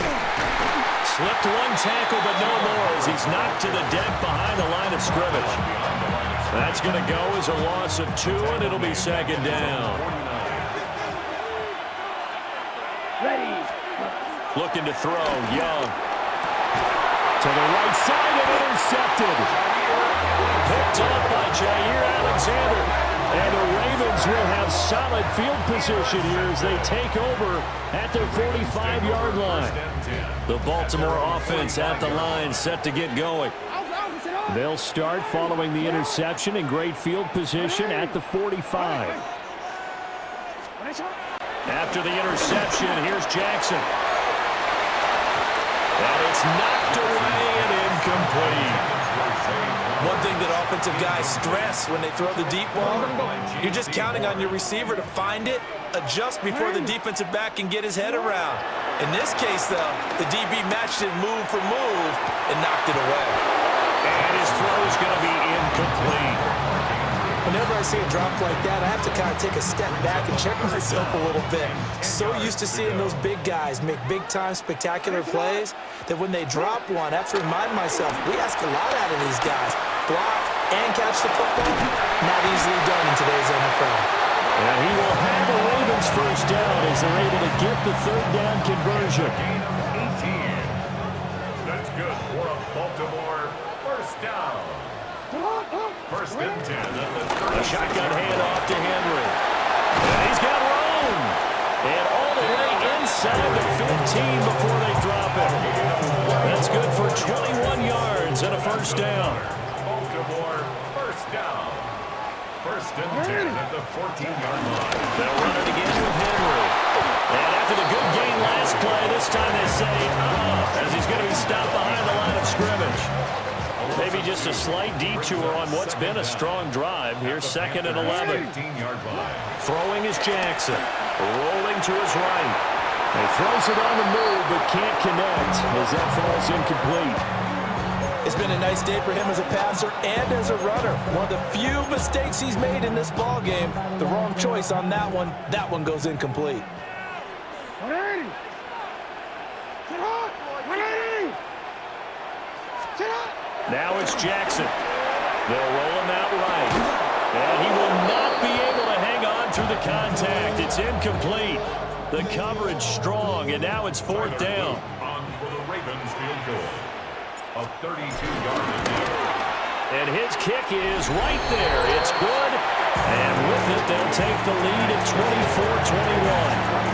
Slipped one tackle, but no more as he's knocked to the deck behind the line of scrimmage. That's going to go as a loss of 2, and it'll be second down. Ready. Looking to throw, Young. To the right side and intercepted. Picked up by Jair Alexander. And the Ravens will have solid field position here as they take over at their 45-yard line. The Baltimore offense at the line set to get going. They'll start following the interception in great field position at the 45. After the interception, here's Jackson. And it's knocked away and incomplete. One thing that offensive guys stress when they throw the deep ball, you're just counting on your receiver to find it, adjust before the defensive back can get his head around. In this case, though, the DB matched it move for move and knocked it away. And his throw is going to be incomplete. Whenever I see a drop like that, I have to kind of take a step back and check myself a little bit. So used to seeing those big guys make big-time spectacular plays that when they drop one, I have to remind myself, we ask a lot out of these guys. Block and catch the football, not easily done in today's NFL. And he will have the Ravens first down as they're able to get the third down conversion. Gain of 18. That's good for a Baltimore first down. First and 10 at the A shotgun handoff to Henry. And he's got room. And all the way inside the 15 before they drop it. That's good for 21 yards and a first down. Baltimore first down. First and 10 at the 14-yard line. They'll run it again with Henry. And after the good gain last play, this time they say, as he's going to be stopped behind the line of scrimmage. Maybe just a slight detour on what's been a strong drive. Here's second and 11. 15-yard line. Throwing is Jackson. Rolling to his right. He throws it on the move, but can't connect as that falls incomplete. It's been a nice day for him as a passer and as a runner. One of the few mistakes he's made in this ball game. The wrong choice on that one. That one goes incomplete. 180. Sit up. 180. Sit up. Now it's Jackson. They'll roll him out right. And he will not be able to hang on through the contact. It's incomplete. The coverage strong, and now it's fourth down. On for the Ravens field goal of 32-yard line. And his kick is right there. It's good. And with it, they'll take the lead at 24-21.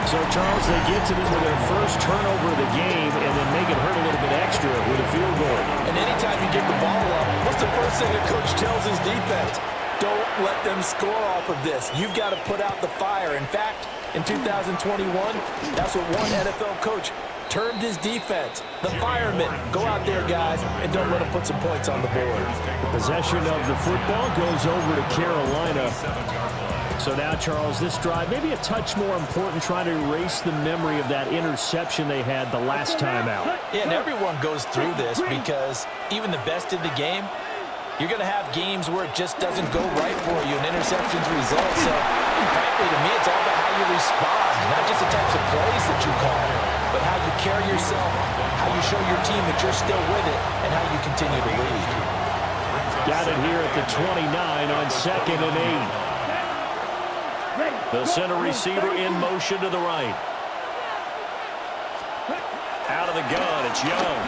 So, Charles, they get to them with their first turnover of the game and then make it hurt a little bit extra with a field goal. And anytime you get the ball up, what's the first thing a coach tells his defense? Don't let them score off of this. You've got to put out the fire. In fact, in 2021, that's what one NFL coach termed his defense. The firemen. Go out there, guys, and don't let them put some points on the board. The possession of the football goes over to Carolina. So now, Charles, this drive, maybe a touch more important, trying to erase the memory of that interception they had the last time out. Yeah, and everyone goes through this because even the best in the game, you're going to have games where it just doesn't go right for you, and interceptions result. So, frankly, to me, it's all about how you respond, not just the types of plays that you call, but how you carry yourself, how you show your team that you're still with it, and how you continue to lead. Got it here at the 29 on second and 8. They'll send a receiver in motion to the right. Out of the gun, it's Young.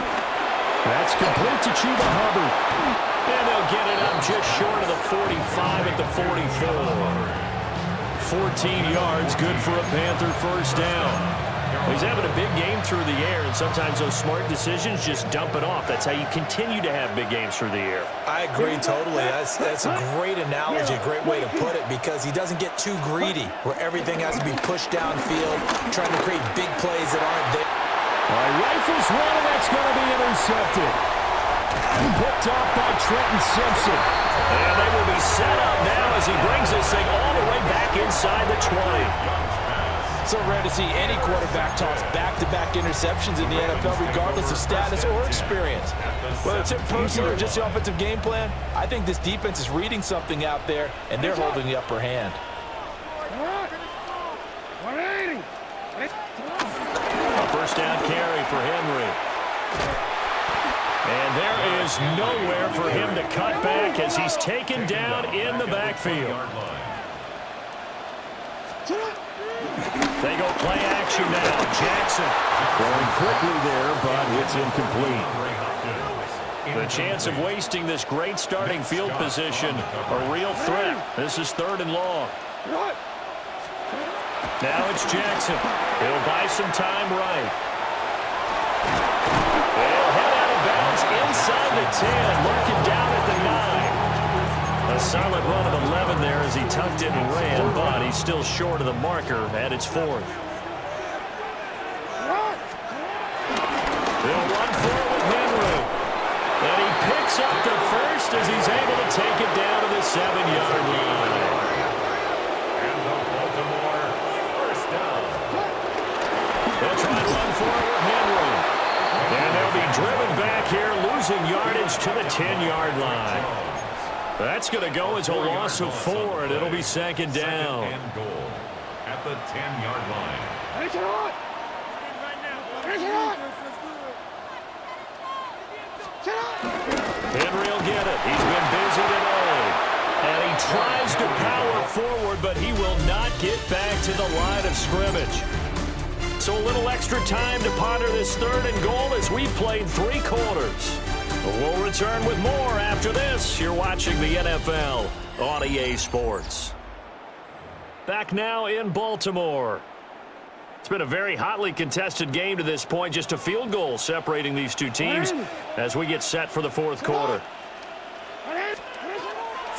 That's complete to Chuba Hubbard. And they'll get it up just short of the 45 at the 44. 14 yards, good for a Panther first down. He's having a big game through the air, and sometimes those smart decisions just dump it off. That's how you continue to have big games through the air. I agree totally. That's a great analogy, a great way to put it, because he doesn't get too greedy where everything has to be pushed downfield, trying to create big plays that aren't there. All right, rifles one, and that's going to be intercepted. Picked off by Trenton Simpson. And they will be set up now as he brings this thing all the way back inside the 20. So rare to see any quarterback toss back-to-back interceptions in the NFL, regardless of status or experience. Whether it's him personally or just the offensive game plan, I think this defense is reading something out there, and they're holding the upper hand. 180. A first down carry for Henry. And there is nowhere for him to cut back as he's taken down in the backfield. They go play action now. Jackson throwing quickly there, but it's incomplete. The chance of wasting this great starting field position, a real threat. This is 3rd and long. Now it's Jackson. He'll buy some time right. They'll head out of bounds inside the 10. Mark it down at the 9. A solid run of 11 there as he tucked in and ran, but he's still short of the marker, and it's 4th. They'll run forward with Henry. And he picks up the first as he's able to take it down to the 7-yard line. And the Baltimore first down. They'll try and run forward with Henry. And they'll be driven back here, losing yardage to the 10-yard line. That's going to go as a loss of 4, and it'll be 2nd down. Second and goal at the 10-yard line. Henry will get it. He's been busy today. And he tries to power forward, but he will not get back to the line of scrimmage. So a little extra time to ponder this 3rd and goal as we played 3 quarters. We'll return with more after this. You're watching the NFL on EA Sports. Back now in Baltimore. It's been a very hotly contested game to this point. Just a field goal separating these two teams as we get set for the 4th quarter.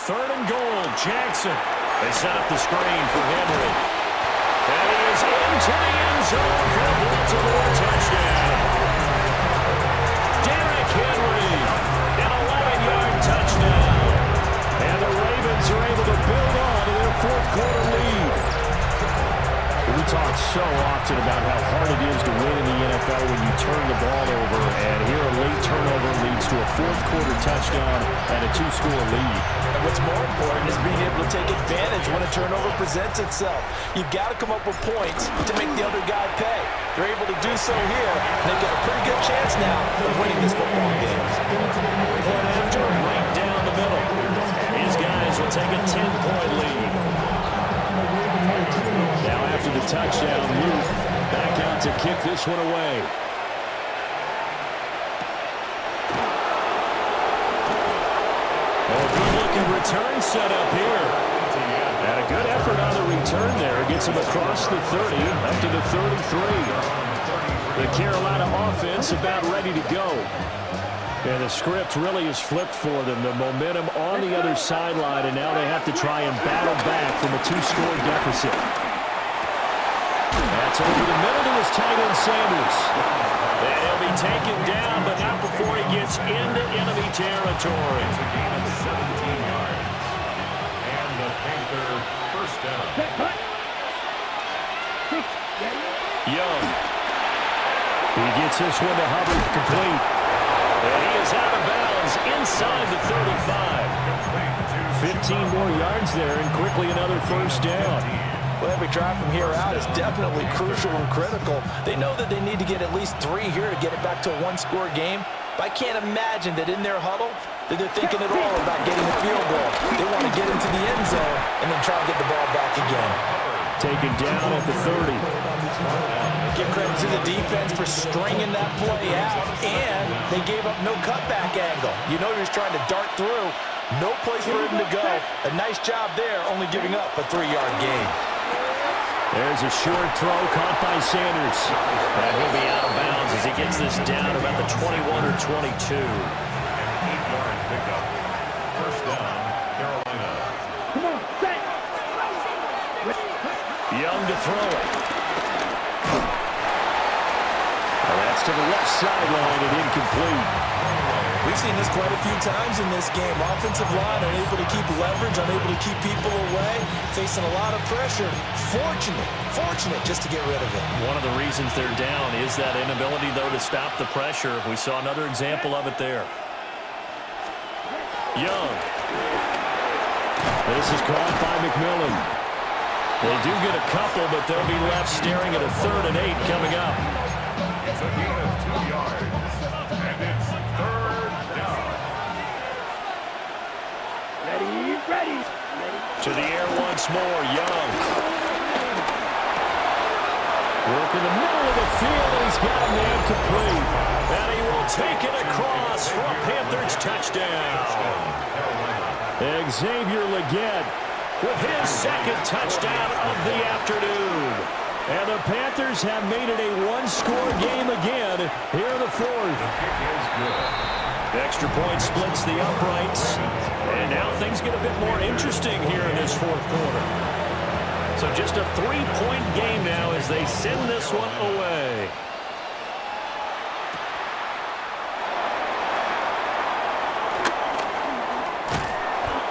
3rd and goal, Jackson. They set up the screen for Henry. And he is into the end zone for a Baltimore touchdown. Derrick Henry, an 11-yard touchdown. And the Ravens are able to build on to their 4th quarter lead. We talk so often about how hard it is to win in the NFL when you turn the ball over, and here a late turnover leads to a 4th quarter touchdown and a 2-score lead. And what's more important is being able to take advantage when a turnover presents itself. You've got to come up with points to make the other guy pay. They're able to do so here, and they've got a pretty good chance now of winning this football game. Point after right down the middle. These guys will take a 10-point lead. Now after the touchdown, Luke back out to kick this one away. A good-looking return set up here. And a good effort on the return there. Gets him across the 30, up to the 33. The Carolina offense about ready to go. And the script really is flipped for them. The momentum on the other sideline, and now they have to try and battle back from a 2-score deficit. That's over the middle to his tight end, Sanders. And he'll be taken down, but not before he gets into enemy territory. It's a gain of 17 yards. And the Panther first down. Young. He gets this one to Hubbard, complete. And he is out of bounds inside the 35. 15 more yards there, and quickly another first down. Well, every drive from here out is definitely crucial and critical. They know that they need to get at least 3 here to get it back to a 1-score game. But I can't imagine that in their huddle that they're thinking at all about getting a field goal. They want to get into the end zone and then try and get the ball back again. Taken down at the 30. Give credit to the defense for stringing that play out, and they gave up no cutback angle. You know he was trying to dart through. No place for him to go. A nice job there, only giving up a 3-yard gain. There's a short throw caught by Sanders. And he'll be out of bounds as he gets this down about the 21 or 22. An 8-yard pickup. First down, Carolina. Come on, set. Young to throw it. And that's to the left sideline and incomplete. We've seen this quite a few times in this game. Offensive line unable to keep leverage, unable to keep people away, facing a lot of pressure. Fortunate just to get rid of it. One of the reasons they're down is that inability, though, to stop the pressure. We saw another example of it there. Young. This is caught by McMillan. They do get a couple, but they'll be left staring at a 3rd and 8 coming up. It's a gain of 2 yards. To the air once more, Young. Work in the middle of the field, and he's got a man complete. And he will take it across for a Panthers touchdown. Xavier Legette with his second touchdown of the afternoon. And the Panthers have made it a one-score game again here in the fourth. Extra point splits the uprights. And now things get a bit more interesting here in this fourth quarter. So just a 3-point game now as they send this one away.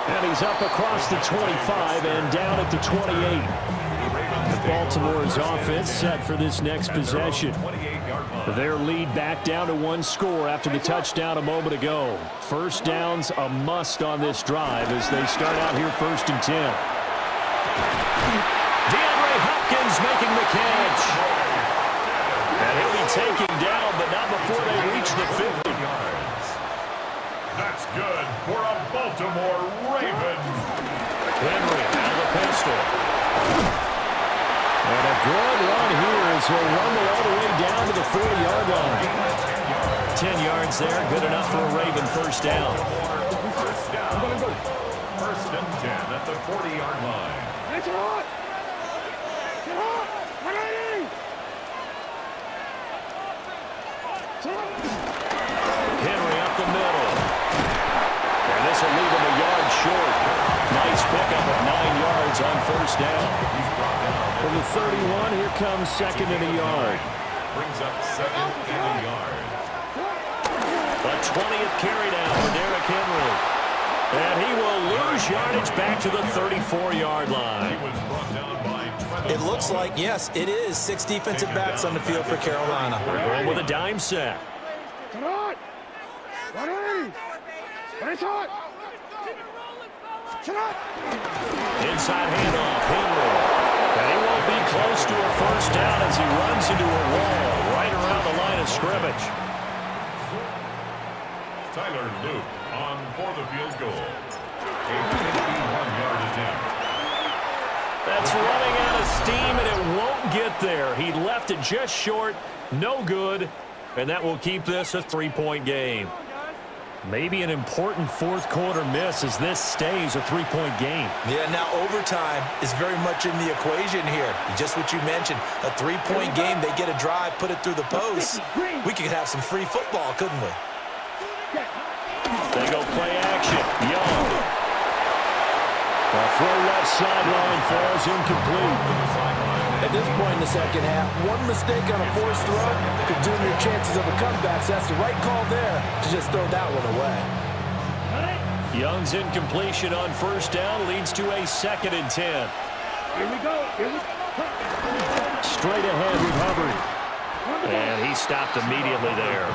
And he's up across the 25 and down at the 28. Baltimore's offense set for this next possession. Their lead back down to one score after the touchdown a moment ago. First down's a must on this drive as they start out here 1st and 10. DeAndre Hopkins making the catch. And he'll be taken down, but not before they reach the 50. That's good for a Baltimore Raven. Henry out of the pistol. And a good run here as he'll rumble all the way down to the 40-yard line. 10 yards there, good enough for a Raven first down. First down. 1st and 10 at the 40-yard line. It's hot! Get hot! 180! Henry up the middle. And this will leave him a yard short. Nice pickup of 9 yards on first down. For the 31, here comes 2nd and a yard. Brings up 2nd and a yard. The 20th carry down for Derrick Henry. And he will lose yardage back to the 34-yard line. He was brought down by It looks like, yes, it is 6 defensive backs on the field for Carolina. We're going with a dime set. It's hot! 180! But it's hot! It's hot! Inside handoff, Henry. And he won't be close to a first down as he runs into a wall right around the line of scrimmage. Tyler Luke on for the field goal. A 51-yard attempt. That's running out of steam, and it won't get there. He left it just short, no good, and that will keep this a 3-point game. Maybe an important fourth quarter miss as this stays a 3-point game. Yeah, now overtime is very much in the equation here. Just what you mentioned, a 3-point game. They get a drive, put it through the post. We could have some free football, couldn't we? They go play action. Young. The throw left sideline falls incomplete. At this point in the second half, one mistake on a forced throw could doom your chances of a comeback. So that's the right call there to just throw that one away. Young's incompletion on first down leads to a 2nd and 10. Here we go. Here we go. Straight ahead with Hubbard. And he stopped immediately there.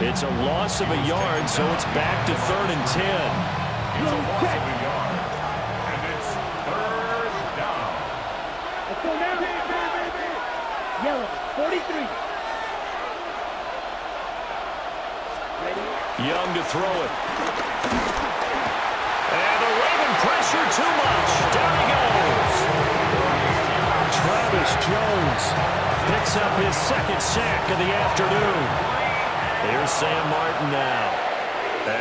It's a loss of a yard, so it's back to 3rd and 10. It's a loss of a yard. And it's 3rd down. Let's go now. Yellow, 43. Ready? Young to throw it. And the Raven pressure too much. Down he goes. Travis Jones picks up his 2nd sack of the afternoon. Here's Sam Martin now.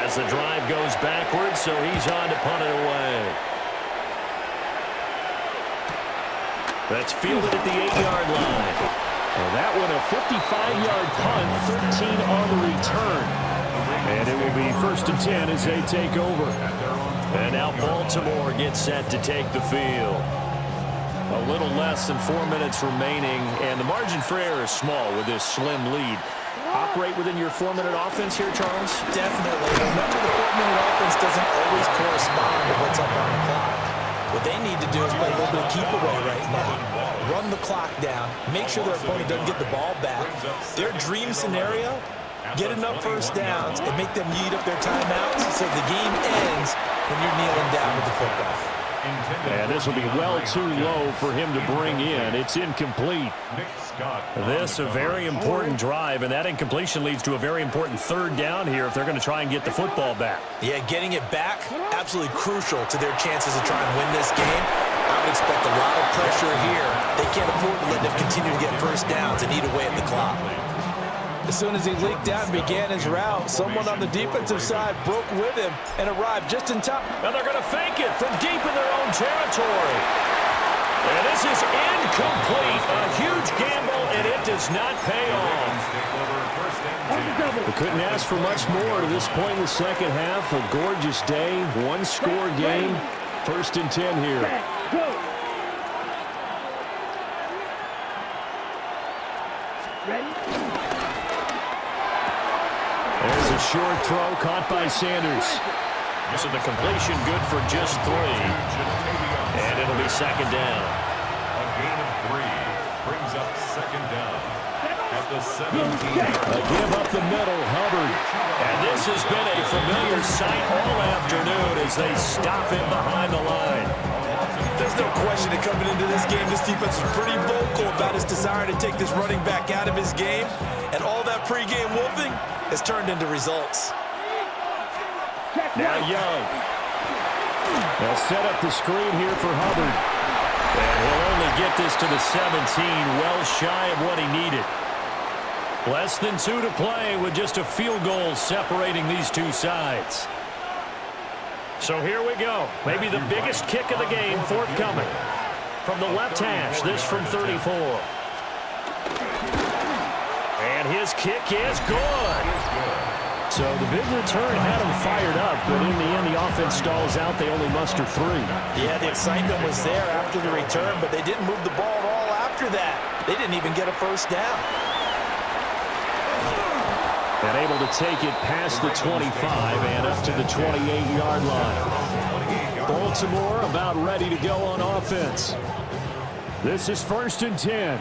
As the drive goes backwards, so he's on to punt it away. That's fielded at the 8-yard line. Well, that one a 55-yard punt, 13 on the return. And it will be 1st and 10 as they take over. And now Baltimore gets set to take the field. A little less than 4 minutes remaining, and the margin for error is small with this slim lead. Operate within your 4-minute offense here, Charles? Definitely. Remember, the 4-minute offense doesn't always correspond to what's up on the clock. What they need to do is play a little bit of keep away right now. Run the clock down. Make sure their opponent doesn't get the ball back. Their dream scenario, get enough first downs and make them eat up their timeouts so the game ends when you're kneeling down with the football. And this will be well too low for him to bring in. It's incomplete. This a very important drive, and that incompletion leads to a very important third down here if they're going to try and get the football back. Yeah, getting it back, absolutely crucial to their chances to try and win this game. I would expect a lot of pressure here. They can't afford to let them continue to get first downs and eat away at the clock. As soon as he leaked out and began his route, someone on the defensive side broke with him and arrived just in time. And they're going to fake it from deep in their own territory. And this is incomplete. A huge gamble, and it does not pay off. We couldn't ask for much more to this point in the second half. A gorgeous day, one-score game. 1st and 10 here. Ready? There's a short throw caught by Sanders. So the completion good for just 3. And it'll be second down. A gain of 3 brings up second down at the 17. A give up the middle, Hubbard. And this has been a familiar sight all afternoon as they stop him behind the line. There's no question that coming into this game, this defense was pretty vocal about his desire to take this running back out of his game. And all that pregame wolfing has turned into results. Now Young. They'll set up the screen here for Hubbard. And he'll only get this to the 17, well shy of what he needed. Less than 2 to play with just a field goal separating these two sides. So here we go. Maybe the biggest kick of the game forthcoming. From the left hash, this from 34. And his kick is good. So the big return had him fired up, but in the end, the offense stalls out. They only muster 3. Yeah, the excitement was there after the return, but they didn't move the ball at all after that. They didn't even get a first down. And able to take it past the 25 and up to the 28-yard line. Baltimore about ready to go on offense. This is 1st and 10.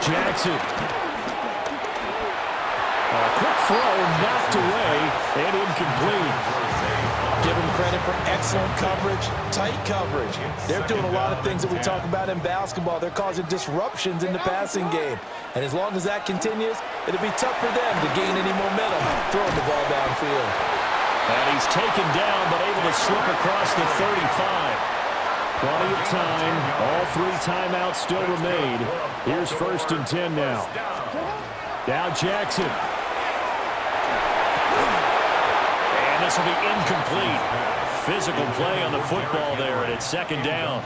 Jackson. A quick throw knocked away and incomplete. Give them credit for excellent coverage, tight coverage. They're doing a lot of things that we talk about in basketball. They're causing disruptions in the passing game. And as long as that continues, it'll be tough for them to gain any momentum throwing the ball downfield. And he's taken down, but able to slip across the 35. Plenty of time. All 3 timeouts still remain. Here's 1st and 10 now. Now Jackson. And this will be incomplete. Physical play on the football there, and it's second down.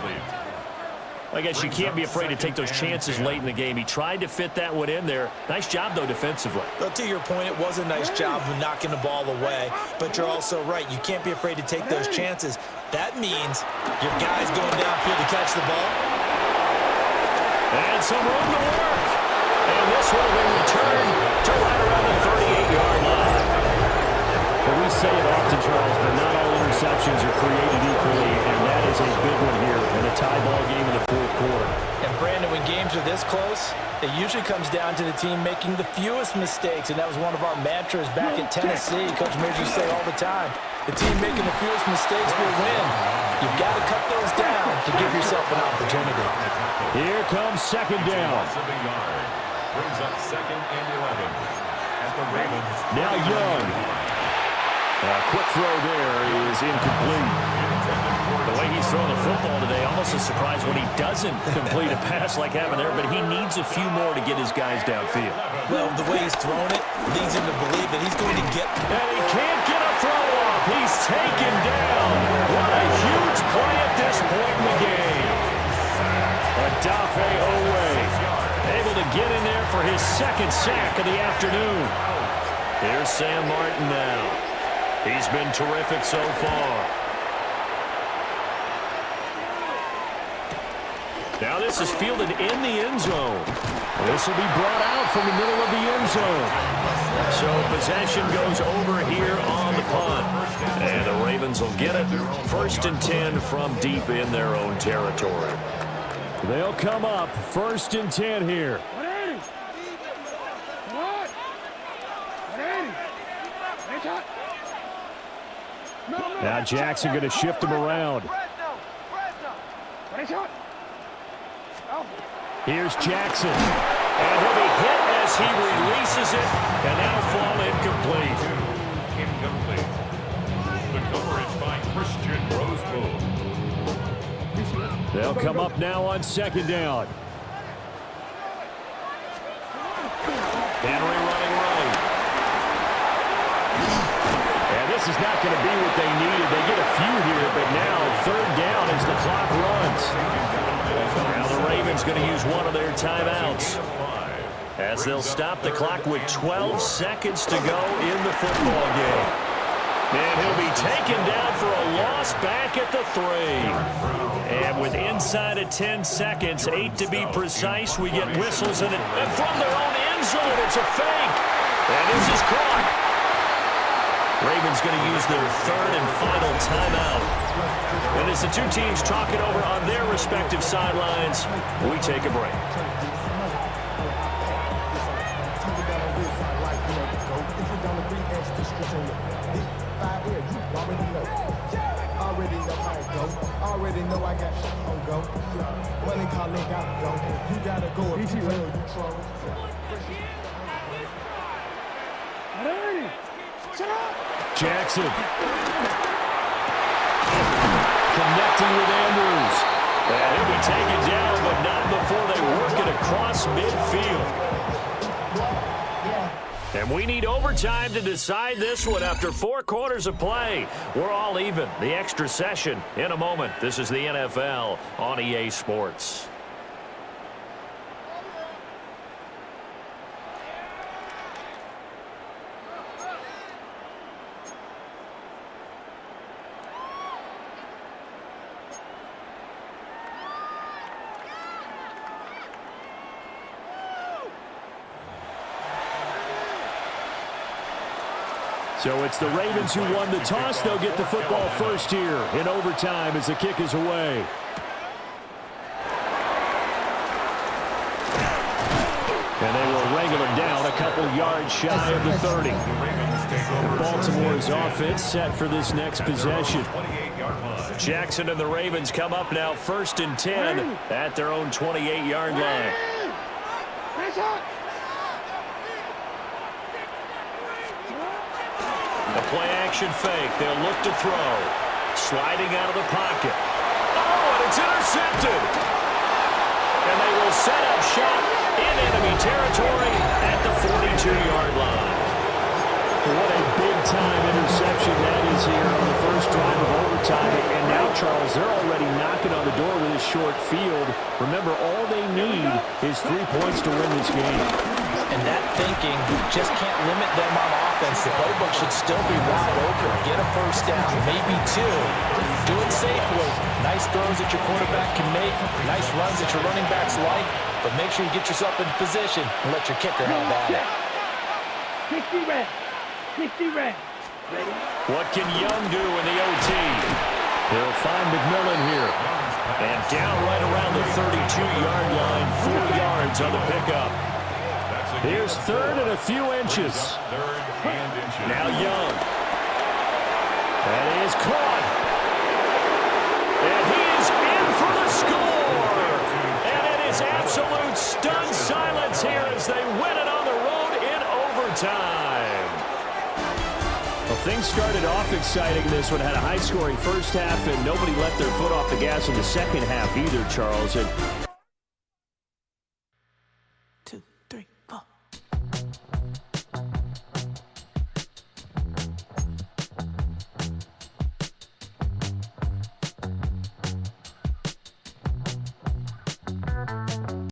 I guess you can't be afraid to take those chances late in the game. He tried to fit that one in there. Nice job, though, defensively. But to your point, it was a nice job of knocking the ball away. But you're also right. You can't be afraid to take those chances. That means your guy's going downfield to catch the ball. And some room to work. And this will be returned to right around the 38-yard line. Well, we say it often, Charles, but not all interceptions are created equally, and that is a big one here in a tie ball game in the 4th quarter. And, Brandon, when games are this close, it usually comes down to the team making the fewest mistakes, and that was one of our mantras back at Tennessee. Coach Mears used to say all the time, the team making the fewest mistakes will win. You've got to cut those down to give yourself an opportunity. Here comes second down. Brings up 2nd and 11 at the Ravens. Now Young. A quick throw there is incomplete. The way he's throwing the football today, almost a surprise when he doesn't complete a pass like happened there, but he needs a few more to get his guys downfield. Well, the way he's throwing it leads him to believe that he's going to get... And he can't get a throw off. He's taken down. What a huge play at this point in the game. Adafe Owe able to get in there for his 2nd sack of the afternoon. Here's Sam Martin now. He's been terrific so far. Now this is fielded in the end zone. This will be brought out from the middle of the end zone. So possession goes over here on the punt. And the Ravens will get it. 1st and 10 from deep in their own territory. They'll come up 1st and 10 here. Now Jackson going to shift him around. Here's Jackson. And he'll be hit as he releases it, and that'll fall incomplete. Incomplete. The coverage by Christian Roseboom. They'll come up now on second down. Henry running right. And this is not going to be what they needed. They get a few here, but now third down as the clock runs. Now the Ravens going to use one of their timeouts, as they'll stop the clock with 12 seconds to go in the football game. And he'll be taken down for a loss back at the 3. And with inside of 10 seconds, 8 to be precise, we get whistles in it. And from their own end zone, it's a fake. And this is caught. Ravens going to use their third and final timeout. And as the two teams talk it over on their respective sidelines, we take a break. Already know I got shit on go. Money calling, gotta go. You gotta go if you real, you troll. Jackson. Connecting with Andrews. And he'll be taken down, but not before they work it across midfield. And we need overtime to decide this one after 4 quarters of play. We're all even. The extra session in a moment. This is the NFL on EA Sports. So it's the Ravens who won the toss. They'll get the football first here in overtime as the kick is away. And they will wrangle him down a couple yards shy of the 30. Baltimore's offense set for this next possession. Jackson and the Ravens come up now 1st and 10 at their own 28-yard line. The play-action fake. They'll look to throw. Sliding out of the pocket. Oh, and it's intercepted. And they will set up shop in enemy territory at the 42-yard line. What a big-time interception that is here on the first drive of overtime. And now, Charles, they're already knocking on the door with this short field. Remember, all they need is 3 points to win this game. And that thinking just can't limit them on offense. The playbook should still be wide open. Get a first down, maybe 2. Do it safely. Nice throws that your quarterback can make. Nice runs that your running backs like. But make sure you get yourself into position and let your kicker have at it. 60 red. 60 red. Ready? What can Young do in the OT? They'll find McMillan here. And down right around the 32-yard line. 4 yards on the pickup. Here's 3rd and a few inches. Now Young. And he is caught. And he is in for the score. And it is absolute stunned silence here as they win it on the road in overtime. Well, things started off exciting. This one had a high-scoring first half, and nobody let their foot off the gas in the second half either, Charles. And